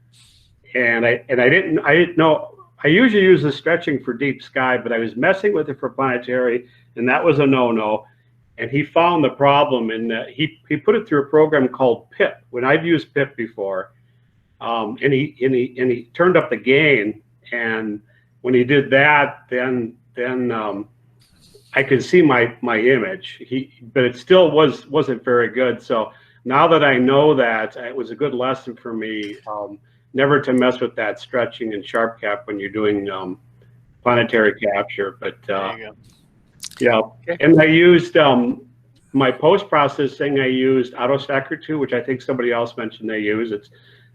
and I didn't know. I usually use the stretching for deep sky, but I was messing with it for planetary, and that was a no-no. And he found the problem, and he put it through a program called PIP. When I've used PIP before, and he turned up the gain, and when he did that, then I could see my image. But it still wasn't very good. So now that I know that, it was a good lesson for me, never to mess with that stretching in SharpCap when you're doing planetary capture. But yeah, okay. And I used my post-processing. I used AutoStacker 2, which I think somebody else mentioned they use.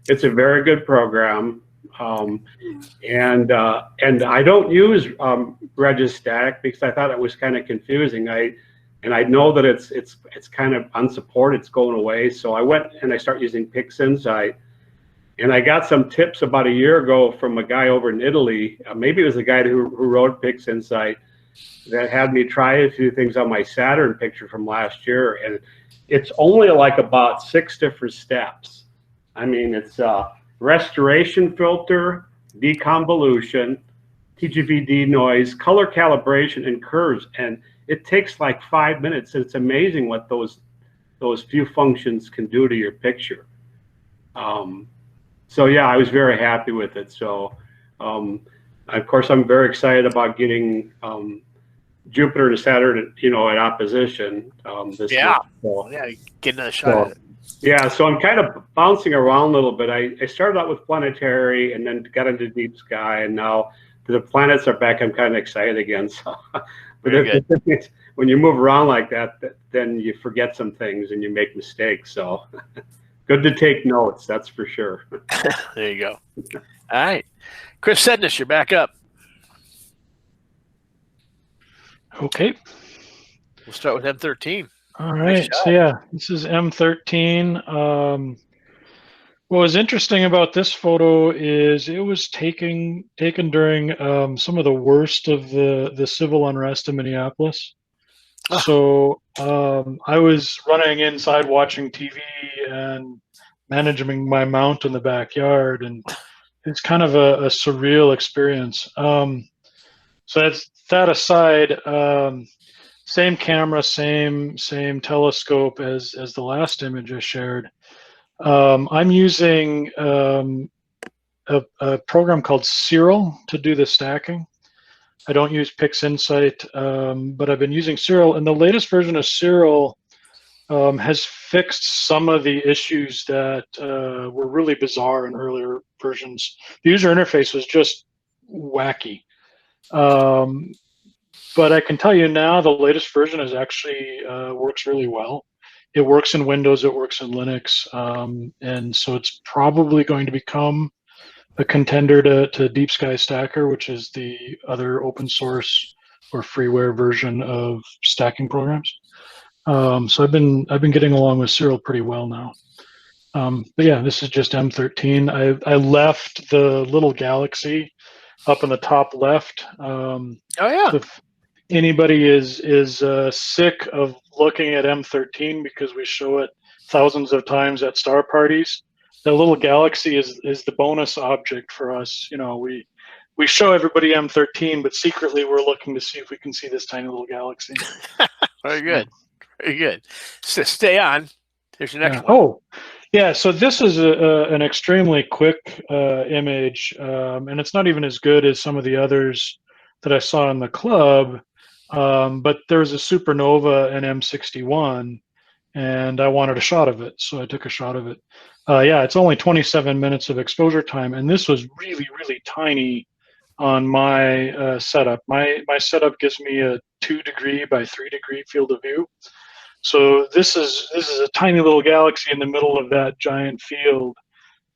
It's a very good program. And I don't use Registack because I thought it was kind of confusing. I know that it's kind of unsupported. It's going away. So I went and I started using PixInsight, and I got some tips about a year ago from a guy over in Italy. Maybe it was the guy who wrote PixInsight that had me try a few things on my Saturn picture from last year, and it's only like about 6 different steps. I mean, it's restoration filter, deconvolution, TGV denoise, color calibration, and curves. And it takes like 5 minutes. It's amazing what those few functions can do to your picture. So yeah, I was very happy with it. So of course, I'm very excited about getting Jupiter and Saturn, at opposition this Yeah. month. So, Yeah, get another shot at it. yeah, so I'm kind of bouncing around a little bit. I started out with planetary and then got into deep sky, and now the planets are back. I'm kind of excited again. So, but when you move around like that, then you forget some things and you make mistakes. So, good to take notes, that's for sure. There you go. All right, Chris Sednish, you're back up. Okay. We'll start with M13. All right. So yeah, this is M13. What was interesting about this photo is it was taken during some of the worst of the civil unrest in Minneapolis. So I was running inside watching TV and managing my mount in the backyard, and it's kind of a surreal experience. So that's that aside. Same camera, same telescope as the last image I shared. I'm using a program called Siril to do the stacking. I don't use PixInsight, but I've been using Siril, and the latest version of Siril has fixed some of the issues that were really bizarre in earlier versions. The user interface was just wacky. But I can tell you now the latest version is actually works really well. It works in Windows, it works in Linux, and so it's probably going to become a contender to Deep Sky Stacker, which is the other open source or freeware version of stacking programs. So I've been getting along with Siril pretty well now. But yeah, this is just M13. I left the little galaxy up in the top left. Oh yeah. If anybody is sick of looking at M13 because we show it thousands of times at star parties, the little galaxy is the bonus object for us. We show everybody M13, but secretly we're looking to see if we can see this tiny little galaxy. Very good. Very good. So stay on. Here's your next one. Oh, yeah. So this is an extremely quick image, and it's not even as good as some of the others that I saw in the club. But there's a supernova in M61, and I wanted a shot of it, so I took a shot of it. Yeah, it's only 27 minutes of exposure time, and this was really, really tiny on my setup. My setup gives me a 2-degree by 3-degree field of view. So this is a tiny little galaxy in the middle of that giant field,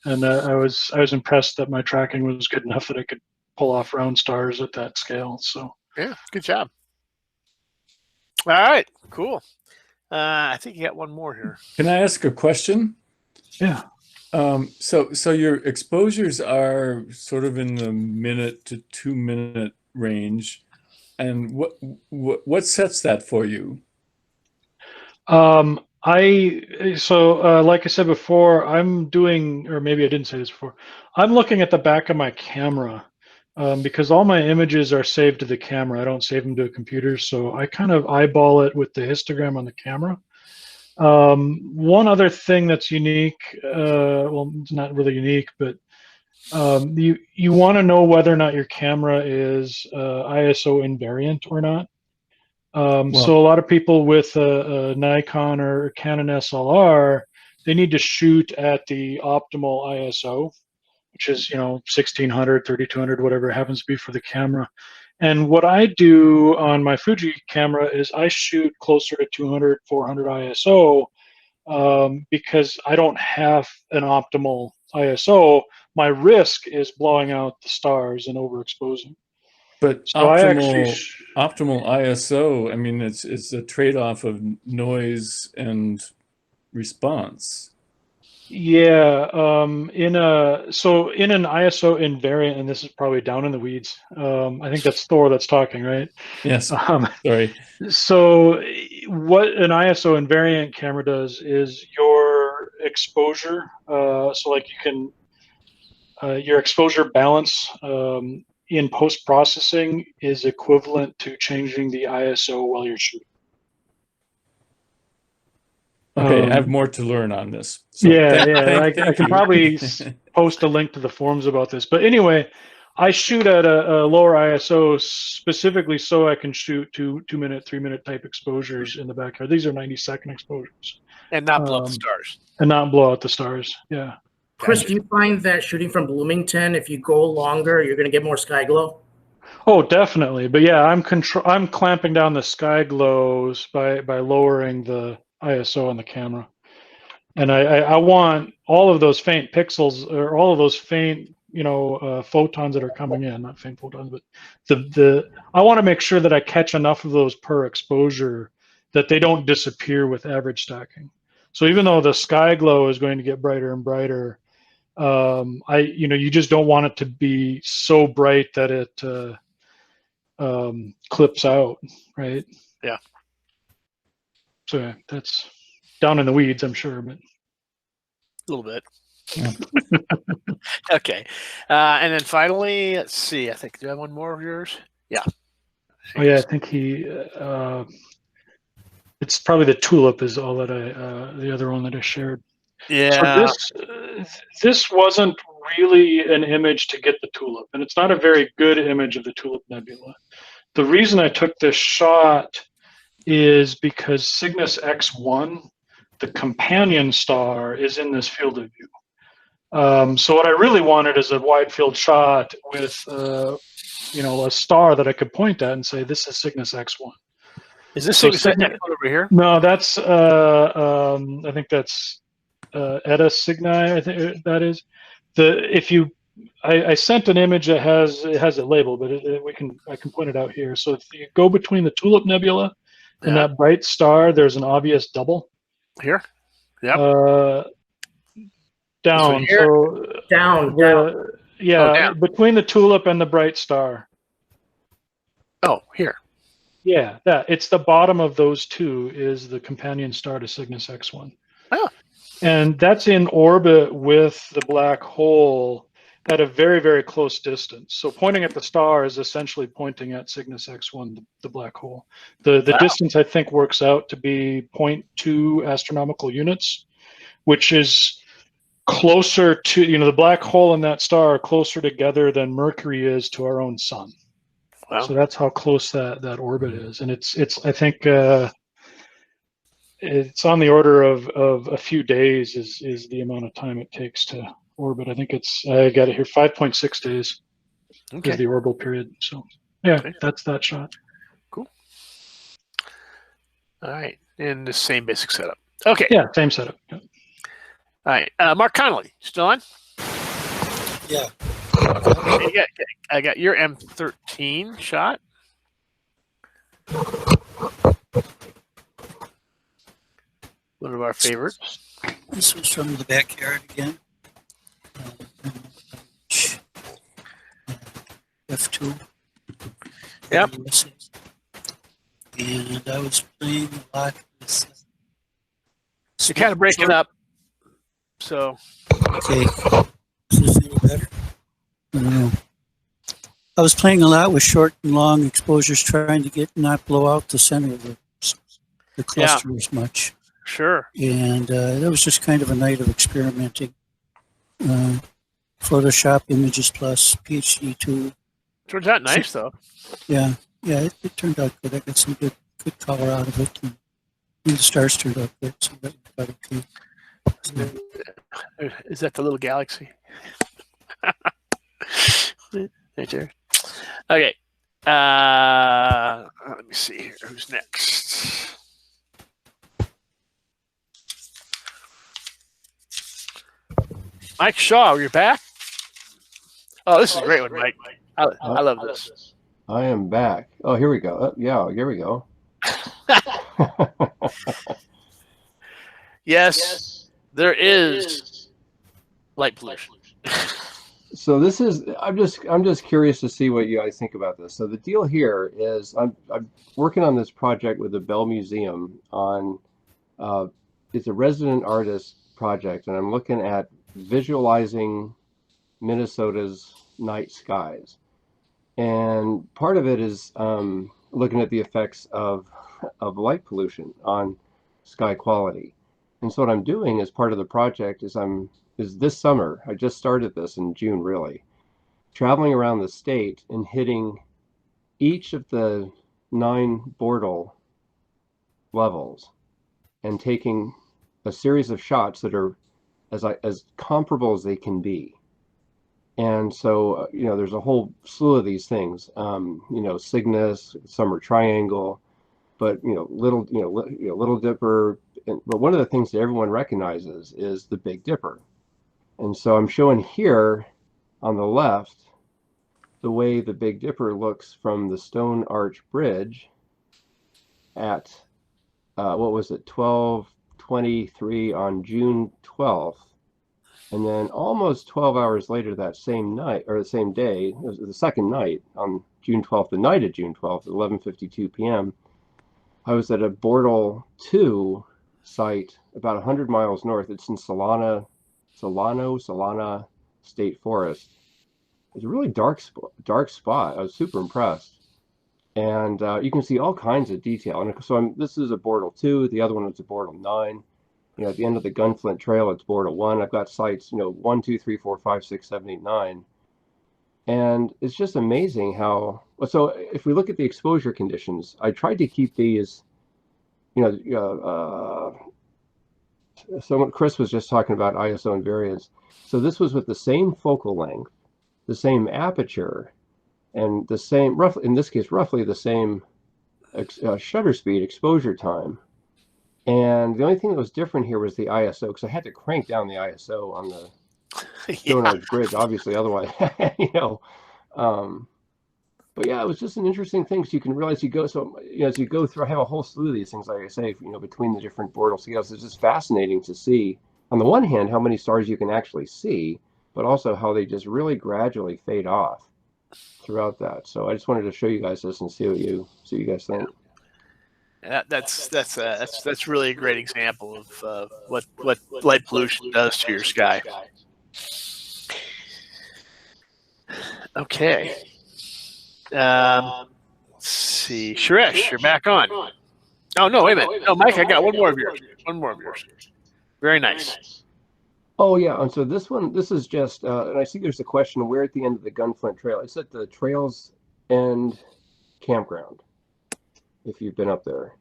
and I was impressed that my tracking was good enough that I could pull off round stars at that scale. So yeah, good job. All right, cool. I think you got one more here. Can I ask a question? Yeah. So your exposures are sort of in the minute to 2 minute range, and what sets that for you? Like I said before, I'm doing, or maybe I didn't say this before, I'm looking at the back of my camera because all my images are saved to the camera. I don't save them to a computer, so I kind of eyeball it with the histogram on the camera. One other thing that's unique, well, it's not really unique, but you want to know whether or not your camera is ISO invariant or not. So a lot of people with a Nikon or Canon SLR, they need to shoot at the optimal ISO, which is 1600, 3200, whatever it happens to be for the camera. And what I do on my Fuji camera is I shoot closer to 200, 400 ISO because I don't have an optimal ISO. My risk is blowing out the stars and overexposing. But So optimal ISO, I mean, it's a trade-off of noise and response. Yeah, in an ISO invariant, and this is probably down in the weeds. I think that's Thor that's talking, right? Yes. Sorry. So what an ISO invariant camera does is your exposure. So like you can your exposure balance in post-processing is equivalent to changing the ISO while you're shooting. Okay, I have more to learn on this. So Yeah, I thank can you. probably post a link to the forums about this. But anyway, I shoot at a lower ISO specifically so I can shoot 2-minute, 3-minute type exposures in the backyard. These are 90-second exposures. And not blow up the stars. And not blow out the stars, yeah. Chris, Gotcha. do you find that shooting from Bloomington, if you go longer, you're going to get more sky glow? Oh, definitely. But yeah, I'm clamping down the sky glows by lowering the ISO on the camera. And I want all of those faint pixels, or all of those faint, photons that are coming in, not faint photons, but I want to make sure that I catch enough of those per exposure that they don't disappear with average stacking. So even though the sky glow is going to get brighter and brighter, you just don't want it to be so bright that it clips out, right? Yeah. So yeah, that's down in the weeds, I'm sure, but a little bit. Yeah. Okay. And then finally, let's see. I think, do I have one more of yours? Yeah. Oh yeah, I think it's probably the tulip is all that the other one that I shared. Yeah. So this wasn't really an image to get the tulip, and it's not a very good image of the Tulip Nebula. The reason I took this shot is because Cygnus X1, the companion star, is in this field of view. So what I really wanted is a wide field shot with a star that I could point at and say, this is Cygnus X1. Is this Cygnus X1 over here? No, that's I think that's Eta Cygni. I think that is I sent an image that has it labeled, but I can point it out here. So if you go between the Tulip Nebula and that bright star, there's an obvious double. Here? Yep. Down. So down. Yeah, down. Between the Tulip and the bright star. Oh, here. Yeah, it's the bottom of those two is the companion star to Cygnus X1. Oh. And that's in orbit with the black hole at a very, very close distance. So pointing at the star is essentially pointing at Cygnus X1, the black hole. The distance, I think, works out to be 0.2 astronomical units, which is closer to, the black hole and that star are closer together than Mercury is to our own sun. Wow. So that's how close that orbit is. And it's I think it's on the order of a few days is the amount of time it takes to orbit. I think I got it here, 5.6 days is the orbital period. So yeah, that's that shot. Cool. All right. And the same basic setup. Okay. Yeah, same setup. Yeah. All right. Mark Connolly, still on? Yeah. I got your M13 shot. One of our favorites. This was from the backyard again. F2. Yep. And I was playing a lot with. You're kind of breaking up. So. Okay. Does this feel better? I don't know. I was playing a lot with short and long exposures, trying to not blow out the center of the cluster as much. Sure. And that was just kind of a night of experimenting. Photoshop, Images Plus, PhD 2. Turns out nice, though. Yeah, it turned out good. I got some good color out of it. And the stars turned out good, so that was okay. Is that the little galaxy? Right there. Okay. Let me see here. Who's next? Mike Shaw, you're back? Oh, this is a great one, Mike. I love this. I am back. Oh, here we go. Yeah, here we go. Yes, there is light pollution. So this is, I'm just curious to see what you guys think about this. So the deal here is I'm working on this project with the Bell Museum on, it's a resident artist project, and I'm looking at visualizing Minnesota's night skies. And part of it is looking at the effects of light pollution on sky quality. And so what I'm doing as part of the project is this summer, I just started this in June really, traveling around the state and hitting each of the 9 Bortle levels and taking a series of shots that are as comparable as they can be. And so, there's a whole slew of these things, Cygnus, Summer Triangle, but, Little Dipper. But one of the things that everyone recognizes is the Big Dipper. And so I'm showing here on the left the way the Big Dipper looks from the Stone Arch Bridge at, 12:23 on June 12th. And then almost 12 hours later that same night, or the same day, it was the second night on June 12th, the night of June 12th, 11:52 p.m., I was at a Bortle 2 site about 100 miles north. It's in Solana State Forest. It's a really dark spot. I was super impressed. And you can see all kinds of detail. And so this is a Bortle 2. The other one was a Bortle 9. At the end of the Gunflint Trail, it's Bortle 1. I've got sites, 1, 2, 3, 4, 5, 6, 7, 8, 9. And it's just amazing how, so if we look at the exposure conditions, I tried to keep these, so Chris was just talking about ISO invariance. So this was with the same focal length, the same aperture, and the same, roughly, in this case, roughly the same shutter speed, exposure time. And the only thing that was different here was the ISO, because I had to crank down the ISO on the Stone Arch Bridge, obviously, otherwise, but yeah, it was just an interesting thing. So you can realize as you go through, I have a whole slew of these things, like I say, between the different Bortle scales. It's just fascinating to see, on the one hand, how many stars you can actually see, but also how they just really gradually fade off throughout that. So I just wanted to show you guys this and see what you guys think. That's really a great example of what light pollution does to your sky. Okay. Let's see. Suresh, you're back on. Oh no, wait a minute. No, Mike, I got one more of yours. Very nice. Oh yeah, and so this is just, and I see there's a question, where at the end of the Gunflint Trail? It's at the Trails End Campground, if you've been up there.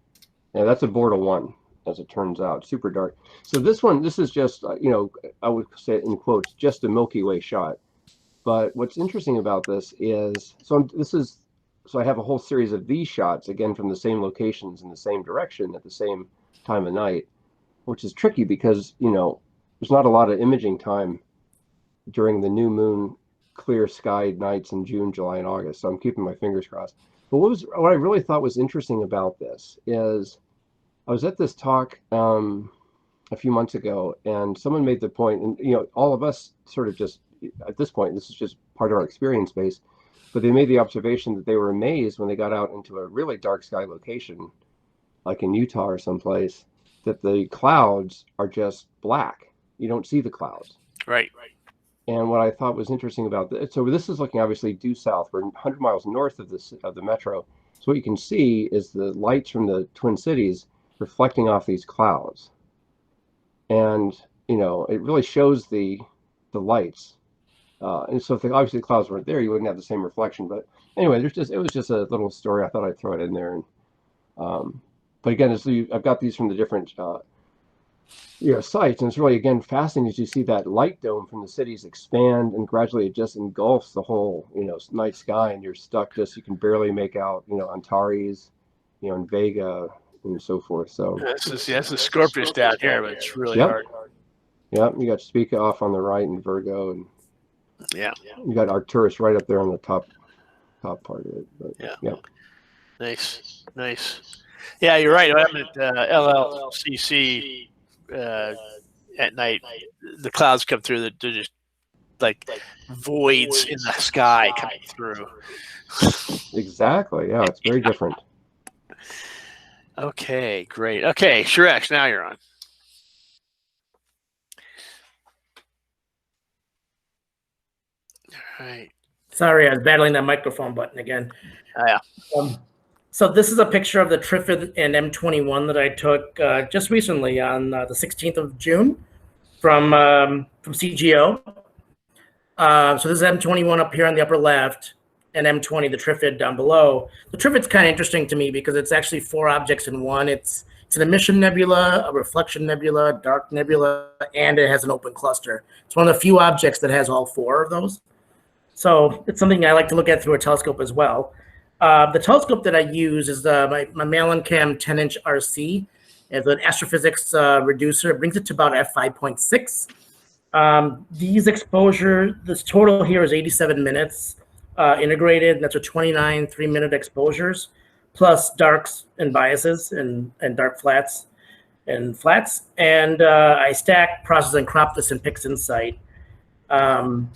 Yeah, that's a Bortle 1, as it turns out, super dark. So this is just, I would say in quotes, just a Milky Way shot. But what's interesting about this is, so I have a whole series of these shots, again, from the same locations in the same direction at the same time of night, which is tricky because, there's not a lot of imaging time during the new moon, clear sky nights in June, July, and August. So I'm keeping my fingers crossed. But what I really thought was interesting about this is I was at this talk a few months ago, and someone made the point, and all of us sort of just, at this point, this is just part of our experience base, but they made the observation that they were amazed when they got out into a really dark sky location, like in Utah or someplace, that the clouds are just black. You don't see the clouds. Right. And what I thought was interesting about this, so this is looking obviously due south. We're 100 miles north of the metro. So what you can see is the lights from the Twin Cities reflecting off these clouds. And, it really shows the lights. And so if obviously the clouds weren't there, you wouldn't have the same reflection. But anyway, it was just a little story. I thought I'd throw it in there. And but again, I've got these from the different sites, and it's really, again, fascinating as you see that light dome from the cities expand, and gradually it just engulfs the whole night sky, and you're stuck, you can barely make out Antares, and Vega and so forth. So that's a Scorpius down here, but it's really hard. Yep, you got Spica off on the right and Virgo, and you got Arcturus right up there on the top part of it. But, yeah. Nice. Yeah, you're right. I'm at LLCC at night. The clouds come through. They're just like voids in the sky coming through. Exactly. Yeah, it's very different. Okay, great. Okay, Suresh, now you're on. All right. Sorry, I was battling that microphone button again. Oh, yeah. So this is a picture of the Trifid and M21 that I took just recently on the 16th of June from CGO. So this is M21 up here on the upper left, and M20, the Trifid, down below. The Trifid's kind of interesting to me because it's actually 4 objects in one. It's an emission nebula, a reflection nebula, dark nebula, and it has an open cluster. It's one of the few objects that has all 4 of those. So it's something I like to look at through a telescope as well. The telescope that I use is my Malincam 10-inch RC. It's an astrophysics reducer. It brings it to about f5.6. These exposure, this total here is 87 minutes integrated. And that's with 29 3-minute exposures, plus darks and biases and dark flats and flats. And I stack, process, and crop this in PixInsight. And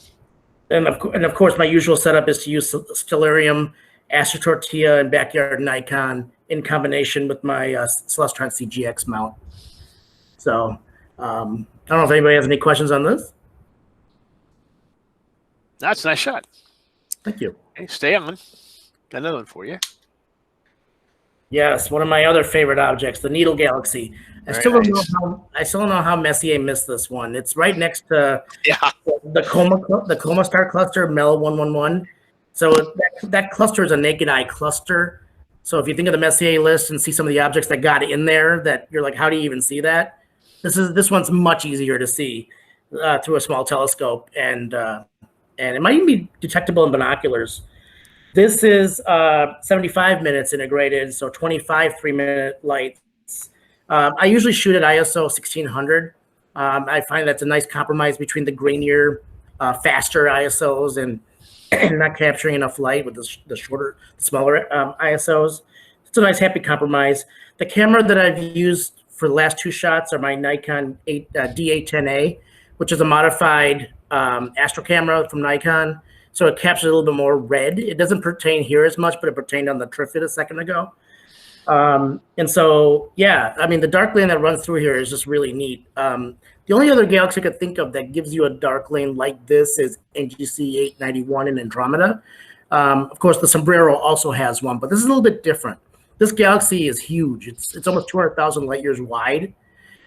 of course, my usual setup is to use Stellarium, AstroTortilla, and Backyard Nikon in combination with my Celestron CGX mount. So I don't know if anybody has any questions on this. That's a nice shot. Thank you. Hey, stay on. Got another one for you. Yes, one of my other favorite objects, the Needle Galaxy. I still don't know how Messier missed this one. It's right next to the Coma Star cluster, MEL 111. So that cluster is a naked eye cluster. So if you think of the Messier list and see some of the objects that got in there, that you're like, how do you even see that? This one's much easier to see through a small telescope, and it might even be detectable in binoculars. This is 75 minutes integrated, so 25 3-minute lights. I usually shoot at ISO 1600. I find that's a nice compromise between the grainier, faster ISOs and not capturing enough light with the shorter, smaller ISOs. It's a nice, happy compromise. The camera that I've used for the last 2 shots are my Nikon D810A, which is a modified astro camera from Nikon. So it captures a little bit more red. It doesn't pertain here as much, but it pertained on the Trifid a second ago. And so, yeah, I mean, the dark lane that runs through here is just really neat. The only other galaxy I could think of that gives you a dark lane like this is NGC 891 in Andromeda. Of course, the Sombrero also has one, but this is a little bit different. This galaxy is huge. It's almost 200,000 light years wide.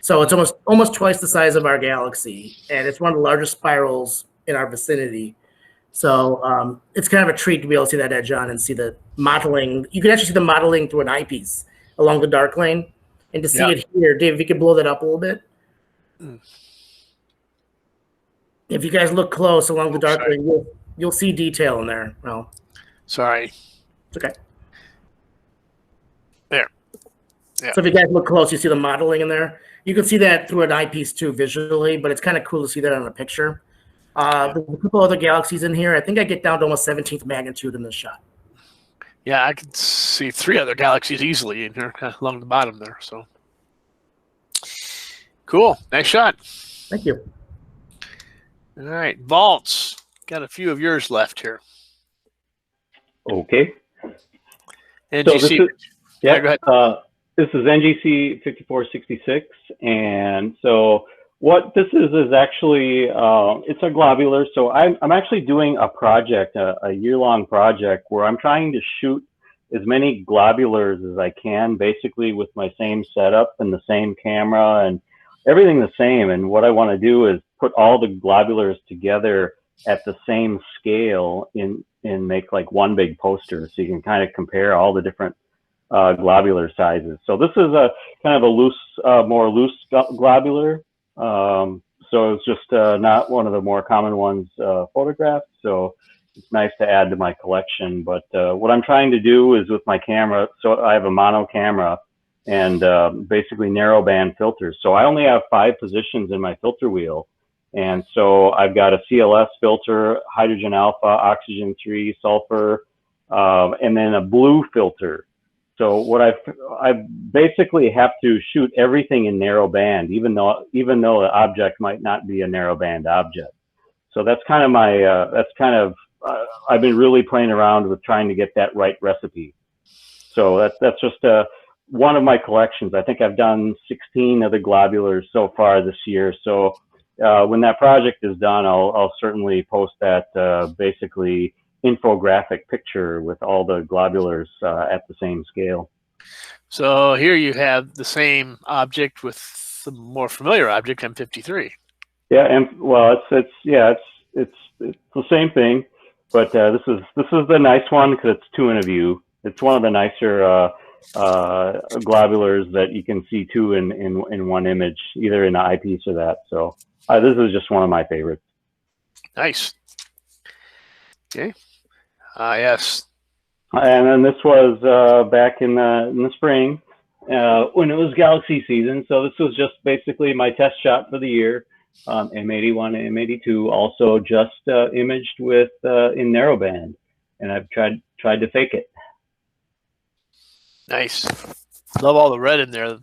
So it's almost twice the size of our galaxy, and it's one of the largest spirals in our vicinity. So it's kind of a treat to be able to see that edge on and see the modeling. You can actually see the modeling through an eyepiece along the dark lane. And to see it here, Dave, if you could blow that up a little bit. If you guys look close along the dark lane, you'll see detail in there. Well, sorry. It's okay. There. Yeah. So if you guys look close, you see the modeling in there. You can see that through an eyepiece too visually, but it's kind of cool to see that on a picture. There's a couple other galaxies in here. I think I get down to almost 17th magnitude in this shot. Yeah, I can see 3 other galaxies easily in here along the bottom there. So cool. Nice shot. Thank you. All right. Vaults. Got a few of yours left here. Okay. NGC. So go ahead. This is NGC 5466, and so what this is actually it's a globular. So I'm actually doing a project, a year-long project, where I'm trying to shoot as many globulars as I can, basically with my same setup and the same camera and everything the same. And what I want to do is put all the globulars together at the same scale and make like one big poster, so you can kind of compare all the different globular sizes. So this is a kind of a loose, more loose globular. So it's just not one of the more common ones photographed. So it's nice to add to my collection. But what I'm trying to do is with my camera, so I have a mono camera and basically narrow band filters. So I only have 5 positions in my filter wheel. And so I've got a CLS filter, hydrogen alpha, oxygen 3, sulfur, and then a blue filter. So what I basically have to shoot everything in narrow band, even though the object might not be a narrow band object. So that's kind of my I've been really playing around with trying to get that right recipe. So that's just one of my collections. I think I've done 16 of the globulars so far this year. So when that project is done, I'll certainly post that basically infographic picture with all the globulars at the same scale. So here you have the same object with the more familiar object, M53. Yeah, and well, it's the same thing, but this is the nice one because it's 2 in a view. It's one of the nicer globulars that you can see 2 in one image, either in the eyepiece or that. So this is just one of my favorites. Nice. Okay. Yes. And then this was back in the spring when it was Galaxy season. So this was just basically my test shot for the year. M81 and M82 also just imaged with in narrowband, and I've tried to fake it. Nice. Love all the red in there.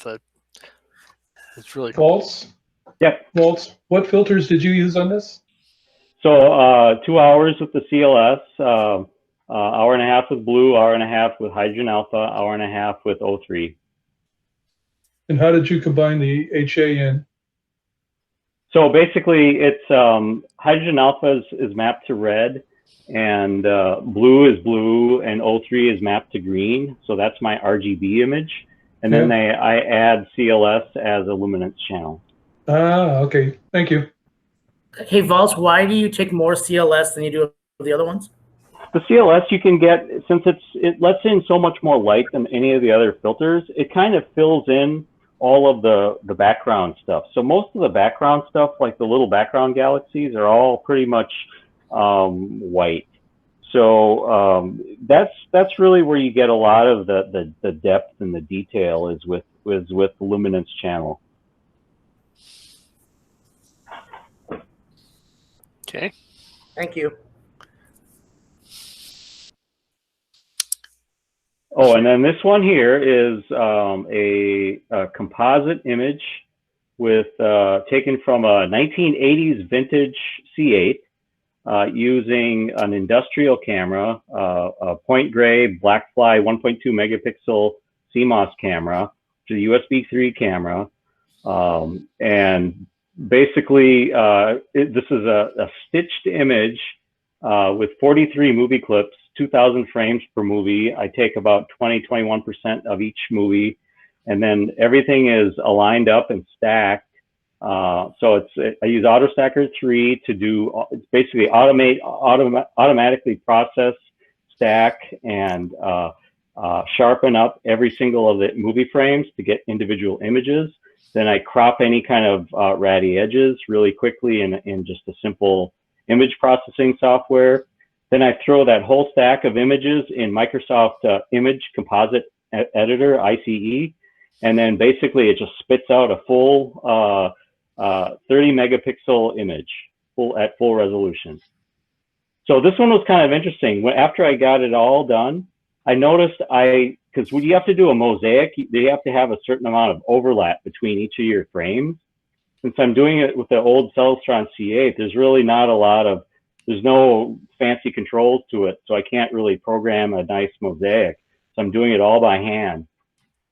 It's really cool. Waltz? Yep. Waltz, what filters did you use on this? So 2 hours with the CLS, hour and a half with blue, hour and a half with hydrogen alpha, hour and a half with O3. And how did you combine the HA in? So basically, it's hydrogen alpha is mapped to red, and blue is blue, and O3 is mapped to green. So that's my RGB image. And then I add CLS as a luminance channel. Ah, okay. Thank you. Hey, Valls, why do you take more CLS than you do the other ones? The CLS you can get, since it lets in so much more light than any of the other filters, it kind of fills in all of the background stuff. So most of the background stuff, like the little background galaxies, are all pretty much white. So that's really where you get a lot of the depth and the detail is with the luminance channel. Okay. Thank you. Oh, and then this one here is a composite image with taken from a 1980s vintage C8 using an industrial camera, a point gray Blackfly 1.2 megapixel CMOS camera, which is a USB 3 camera, and basically this is a stitched image with 43 movie clips, 2,000 frames per movie. I take about 21% of each movie, and then everything is aligned up and stacked. So I use AutoStacker 3 to do, it's basically automatically process, stack, and sharpen up every single of the movie frames to get individual images. Then I crop any kind of ratty edges really quickly in just a simple image processing software. Then I throw that whole stack of images in Microsoft Image Composite Editor, ICE, and then basically it just spits out a full 30 megapixel image at full resolution. So this one was kind of interesting. After I got it all done, I noticed because when you have to do a mosaic, you have to have a certain amount of overlap between each of your frames. Since I'm doing it with the old Celestron C8, there's really not a lot of, there's no fancy controls to it, so I can't really program a nice mosaic. So I'm doing it all by hand.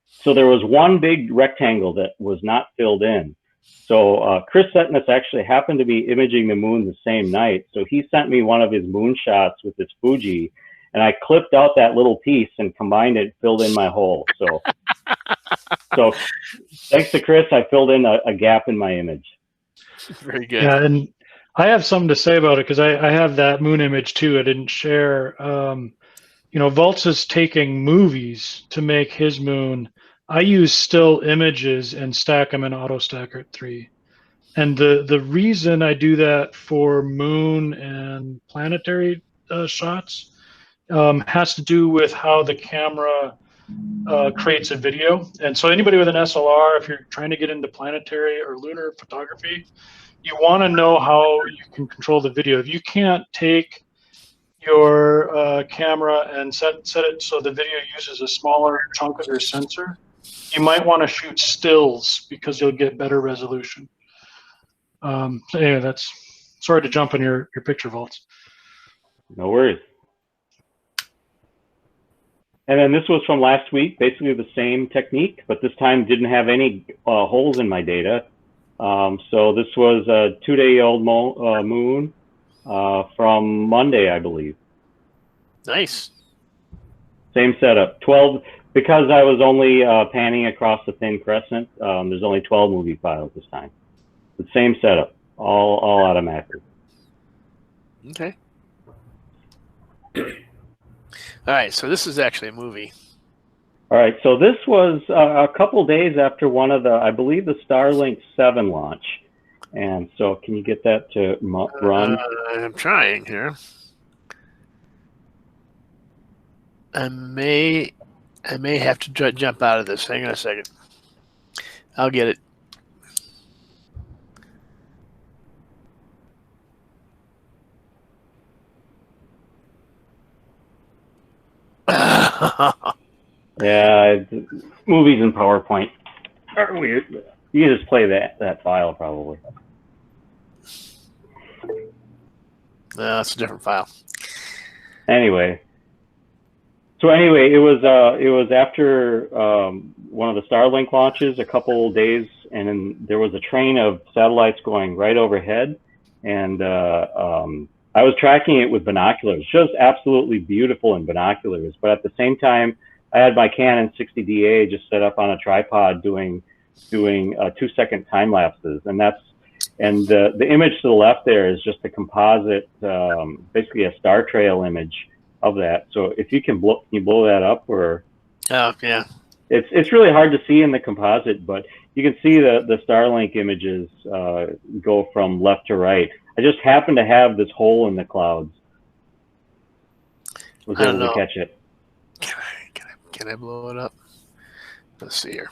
So there was one big rectangle that was not filled in. So Chris Setness actually happened to be imaging the moon the same night. So he sent me one of his moon shots with his Fuji, and I clipped out that little piece and combined it, filled in my hole. So thanks to Chris, I filled in a gap in my image. Very good. Yeah, and I have something to say about it because I have that moon image too. I didn't share. You know, Volts is taking movies to make his moon. I use still images and stack them in AutoStacker 3. And the reason I do that for moon and planetary shots has to do with how the camera creates a video. And so anybody with an SLR, if you're trying to get into planetary or lunar photography, you want to know how you can control the video. If you can't take your camera and set it so the video uses a smaller chunk of your sensor, you might want to shoot stills because you'll get better resolution. So anyway, that's, sorry to jump in your picture, Volts. No worries. And then this was from last week, basically the same technique, but this time didn't have any holes in my data. So this was a 2-day-old moon from Monday, I believe. Nice. Same setup. 12, because I was only panning across the thin crescent, there's only 12 movie files this time. The same setup, all automatic. Okay. All right, so this is actually a movie. All right, so this was a couple days after one of the, I believe, the Starlink 7 launch. And so can you get that to run? I'm trying here. I may have to jump out of this. Hang on a second. I'll get it. Yeah, movies in PowerPoint are weird. You can just play that file probably. No, it's a different file. Anyway, it was after one of the Starlink launches, a couple days, and then there was a train of satellites going right overhead, and I was tracking it with binoculars, just absolutely beautiful in binoculars. But at the same time, I had my Canon 60DA just set up on a tripod doing 2-second time lapses, and the image to the left there is just a composite, basically a star trail image of that. So if you can blow that up, or oh yeah, it's really hard to see in the composite, but you can see the Starlink images go from left to right. I just happened to have this hole in the clouds. Was able to catch it. Can I blow it up? Let's see here.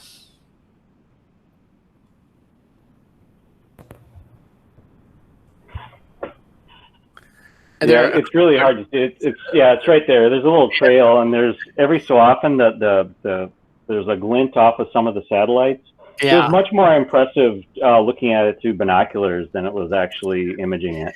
Yeah, it's really hard to see. It's right there. There's a little trail, and there's every so often there's a glint off of some of the satellites. Yeah. It was much more impressive looking at it through binoculars than it was actually imaging it.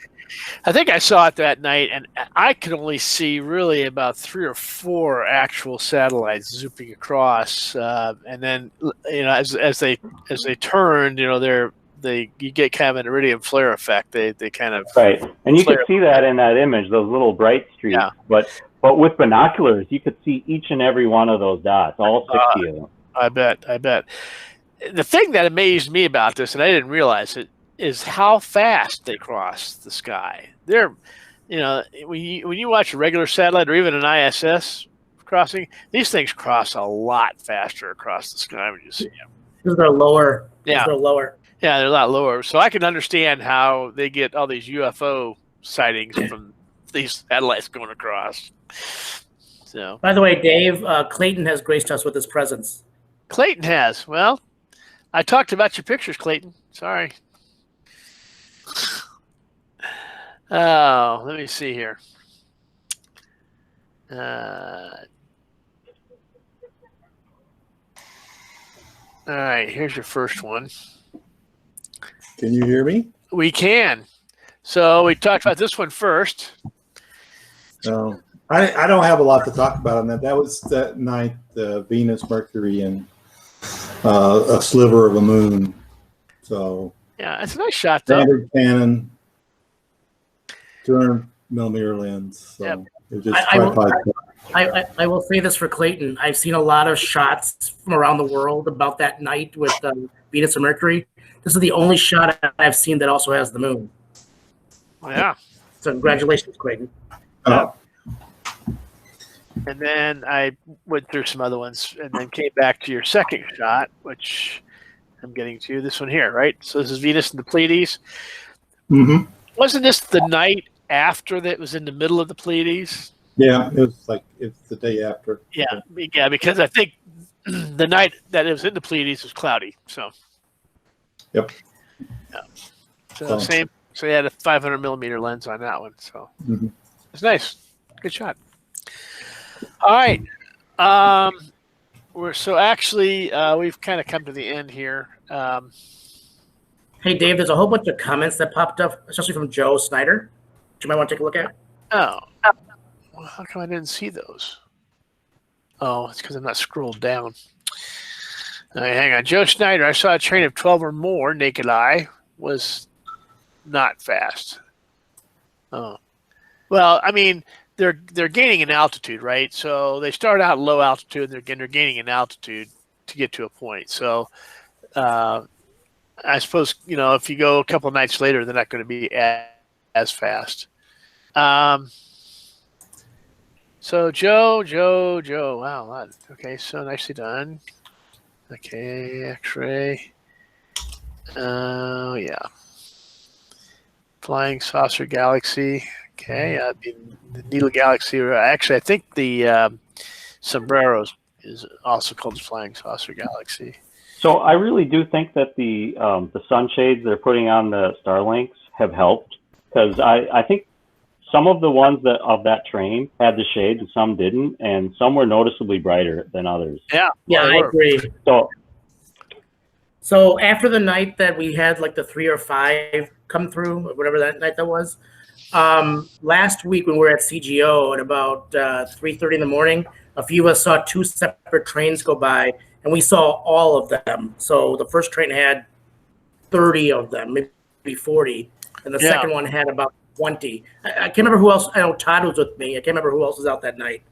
I think I saw it that night, and I could only see really about 3 or 4 actual satellites zooming across, and then as they turned, you get kind of an iridium flare effect. They kind of right, and you could see that in that image, those little bright streaks. Yeah. But with binoculars, you could see each and every one of those dots, all 60 of them. I bet. The thing that amazed me about this, and I didn't realize it, is how fast they cross the sky. They're, when you watch a regular satellite or even an ISS crossing, these things cross a lot faster across the sky when you see them. Because they're lower. Yeah. They're lower. Yeah, they're a lot lower. So I can understand how they get all these UFO sightings from these satellites going across. So. By the way, Dave, Clayton has graced us with his presence. Clayton has. Well, I talked about your pictures, Clayton. Sorry. Oh, let me see here. All right, here's your first one. Can you hear me? We can. So we talked about this one first. I don't have a lot to talk about on that. That was that night, Venus, Mercury, and a sliver of a moon. So yeah, it's a nice shot though. Standard Canon, 200mm lens. So yep. it just tripod. I will say this for Clayton. I've seen a lot of shots from around the world about that night with Venus and Mercury. This is the only shot I've seen that also has the moon. Yeah. So congratulations, Clayton. Yeah. And then I went through some other ones and then came back to your second shot, which I'm getting to. This one here, right? So this is Venus and the Pleiades. Mm-hmm. Wasn't this the night after that was in the middle of the Pleiades? Yeah, it's the day after. Yeah, because I think the night that it was in the Pleiades was cloudy. So. Yep. Yeah. So same. So you had a 500mm lens on that one. So mm-hmm. It's nice. Good shot. All right. We've kind of come to the end here. Hey, Dave, there's a whole bunch of comments that popped up, especially from Joe Snyder. You might want to take a look at. Oh. Well, how come I didn't see those? Oh, it's because I'm not scrolled down. All right, hang on. Joe Schneider, I saw a train of 12 or more, naked eye, was not fast. Oh. Well, I mean, they're gaining in altitude, right? So they start out low altitude, and they're gaining in altitude to get to a point. So I suppose, if you go a couple of nights later, they're not going to be as fast. So Joe, wow, okay, so nicely done. Okay, X-ray. Yeah. Flying Saucer Galaxy. Okay, the Needle Galaxy. Actually, I think the Sombreros is also called the Flying Saucer Galaxy. So I really do think that the sunshades they're putting on the Starlinks have helped, because I think some of the ones of that train had the shades and some didn't, and some were noticeably brighter than others. Yeah, I agree. So after the night that we had like the 3 or 5 come through, whatever that night that was, last week when we were at CGO at about 3:30 in the morning, a few of us saw 2 separate trains go by, and we saw all of them. So the first train had 30 of them, maybe 40, and the second one had about 20. I can't remember who else. I know Todd was with me. I can't remember who else was out that night.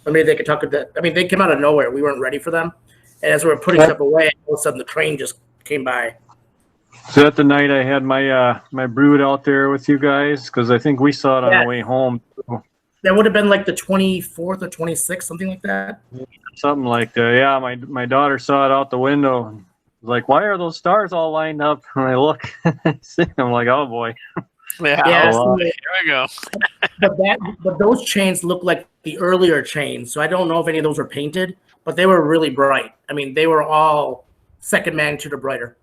I mean, they could talk about. I mean, they came out of nowhere. We weren't ready for them, and as we were putting stuff away, all of a sudden the train just came by. So that the night I had my brood out there with you guys, because I think we saw it on the way home. That would have been like the 24th or 26th, something like that. Something like that. Yeah, my daughter saw it out the window. And was like, why are those stars all lined up? And I look, I'm like, oh boy. Yeah, there we go. but those chains look like the earlier chains, so I don't know if any of those were painted, but they were really bright. I mean, they were all second magnitude or brighter.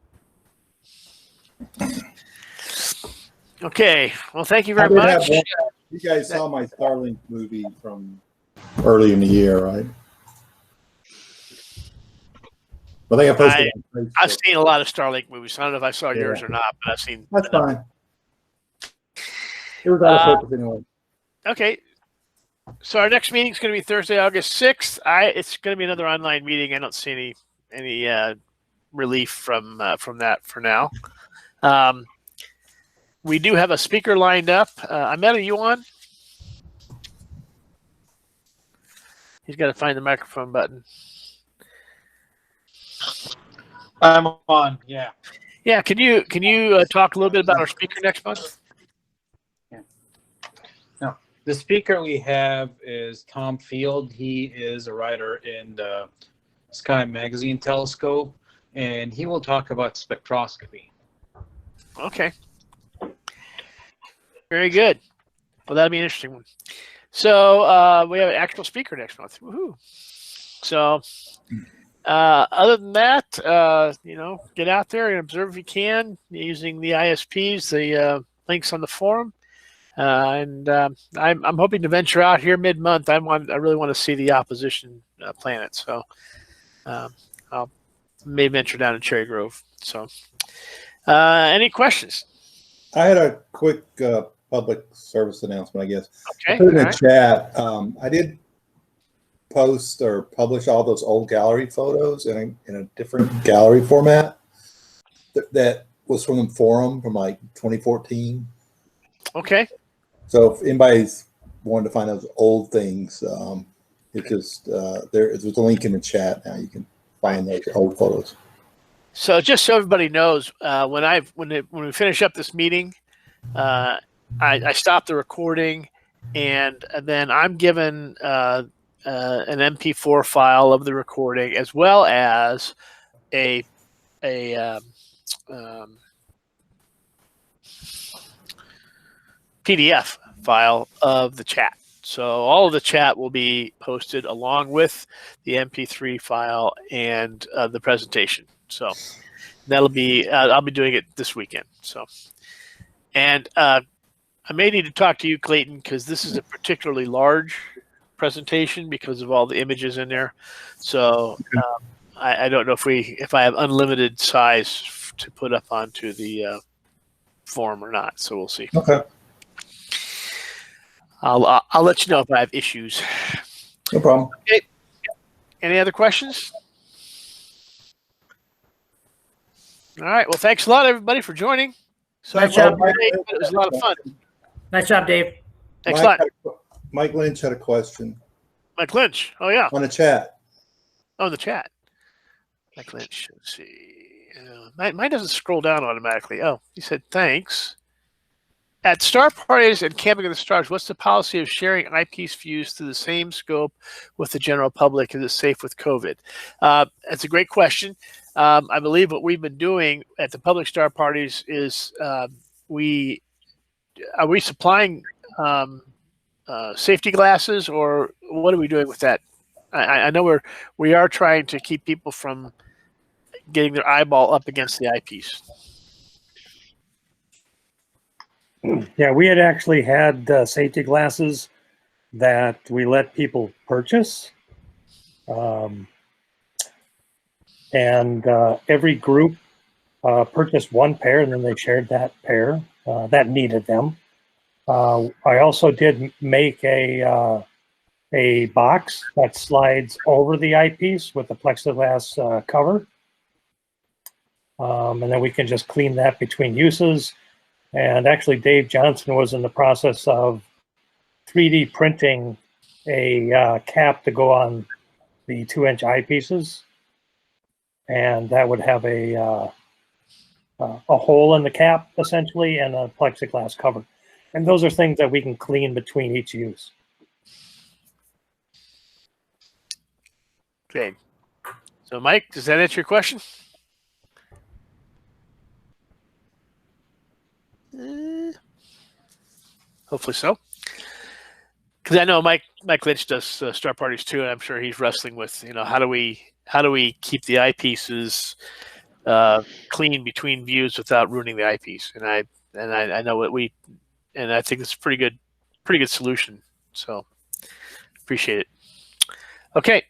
Okay. Well, thank you very much. You guys saw my Starlink movie from early in the year, right? I think I posted it on Facebook. I've seen a lot of Starlink movies. I don't know if I saw yours or not, but I've seen. That's fine. It was out of focus anyway. Okay. So our next meeting is going to be Thursday, August 6th. It's going to be another online meeting. I don't see any relief from that for now. We do have a speaker lined up. Ahmed, are you on? He's got to find the microphone button. I'm on. Yeah. Yeah. Can you talk a little bit about our speaker next month? Yeah. No, the speaker we have is Tom Field. He is a writer in the Sky Magazine Telescope, and he will talk about spectroscopy. Okay. Very good. Well, that'll be an interesting one. So we have an actual speaker next month. Woohoo! So other than that, get out there and observe if you can using the ISPs, the links on the forum. And I'm hoping to venture out here mid-month. I really want to see the opposition planet. So I'll may venture down to Cherry Grove. So any questions? I had a quick public service announcement, I guess. Okay. I put in the chat. I did post or publish all those old gallery photos in a different gallery format that was from the forum from like 2014. Okay. So if anybody's wanting to find those old things, there's a link in the chat now. You can find those old photos. So just so everybody knows, when we finish up this meeting, I stop the recording, and then I'm given an MP4 file of the recording as well as a PDF file of the chat. So all of the chat will be posted along with the MP3 file and the presentation. So that'll be I'll be doing it this weekend. So, and I may need to talk to you, Clayton, because this is a particularly large presentation because of all the images in there. So I don't know if I have unlimited size to put up onto the forum or not. So we'll see. Okay. I'll let you know if I have issues. No problem. Okay. Any other questions? All right. Well, thanks a lot, everybody, for joining. So Nice job, it was a lot of fun. Nice job, Dave. Thanks a lot. Mike Lynch had a question Mike Lynch. Oh yeah, on the chat. on the chat. Mike Lynch. Let's see. Mine doesn't scroll down automatically. Oh, he said thanks. At star parties and camping in the stars, what's the policy of sharing eyepiece views through the same scope with the general public? Is it safe with COVID? That's a great question. I believe what we've been doing at the public star parties is are we supplying safety glasses, or what are we doing with that? I know we are trying to keep people from getting their eyeball up against the eyepiece. Yeah, we had actually had safety glasses that we let people purchase. And every group purchased one pair, and then they shared that pair that needed them. I also did make a box that slides over the eyepiece with a plexiglass cover. And then we can just clean that between uses. And actually, Dave Johnson was in the process of 3D printing a cap to go on the 2-inch eyepieces. And that would have a hole in the cap, essentially, and a plexiglass cover. And those are things that we can clean between each use. Okay. So, Mike, does that answer your question? Hopefully so. Because I know Mike Lynch does star parties too, and I'm sure he's wrestling with, how do we keep the eyepieces clean between views without ruining the eyepiece? And I know what and I think it's a pretty good solution. So appreciate it. Okay.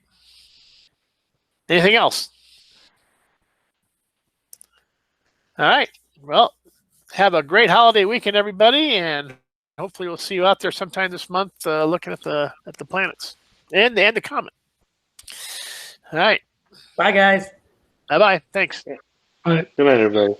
Anything else? All right. Well, have a great holiday weekend, everybody, and hopefully we'll see you out there sometime this month looking at the planets and the comet. All right. Bye, guys. Bye-bye. Thanks. All right. Good night, everybody.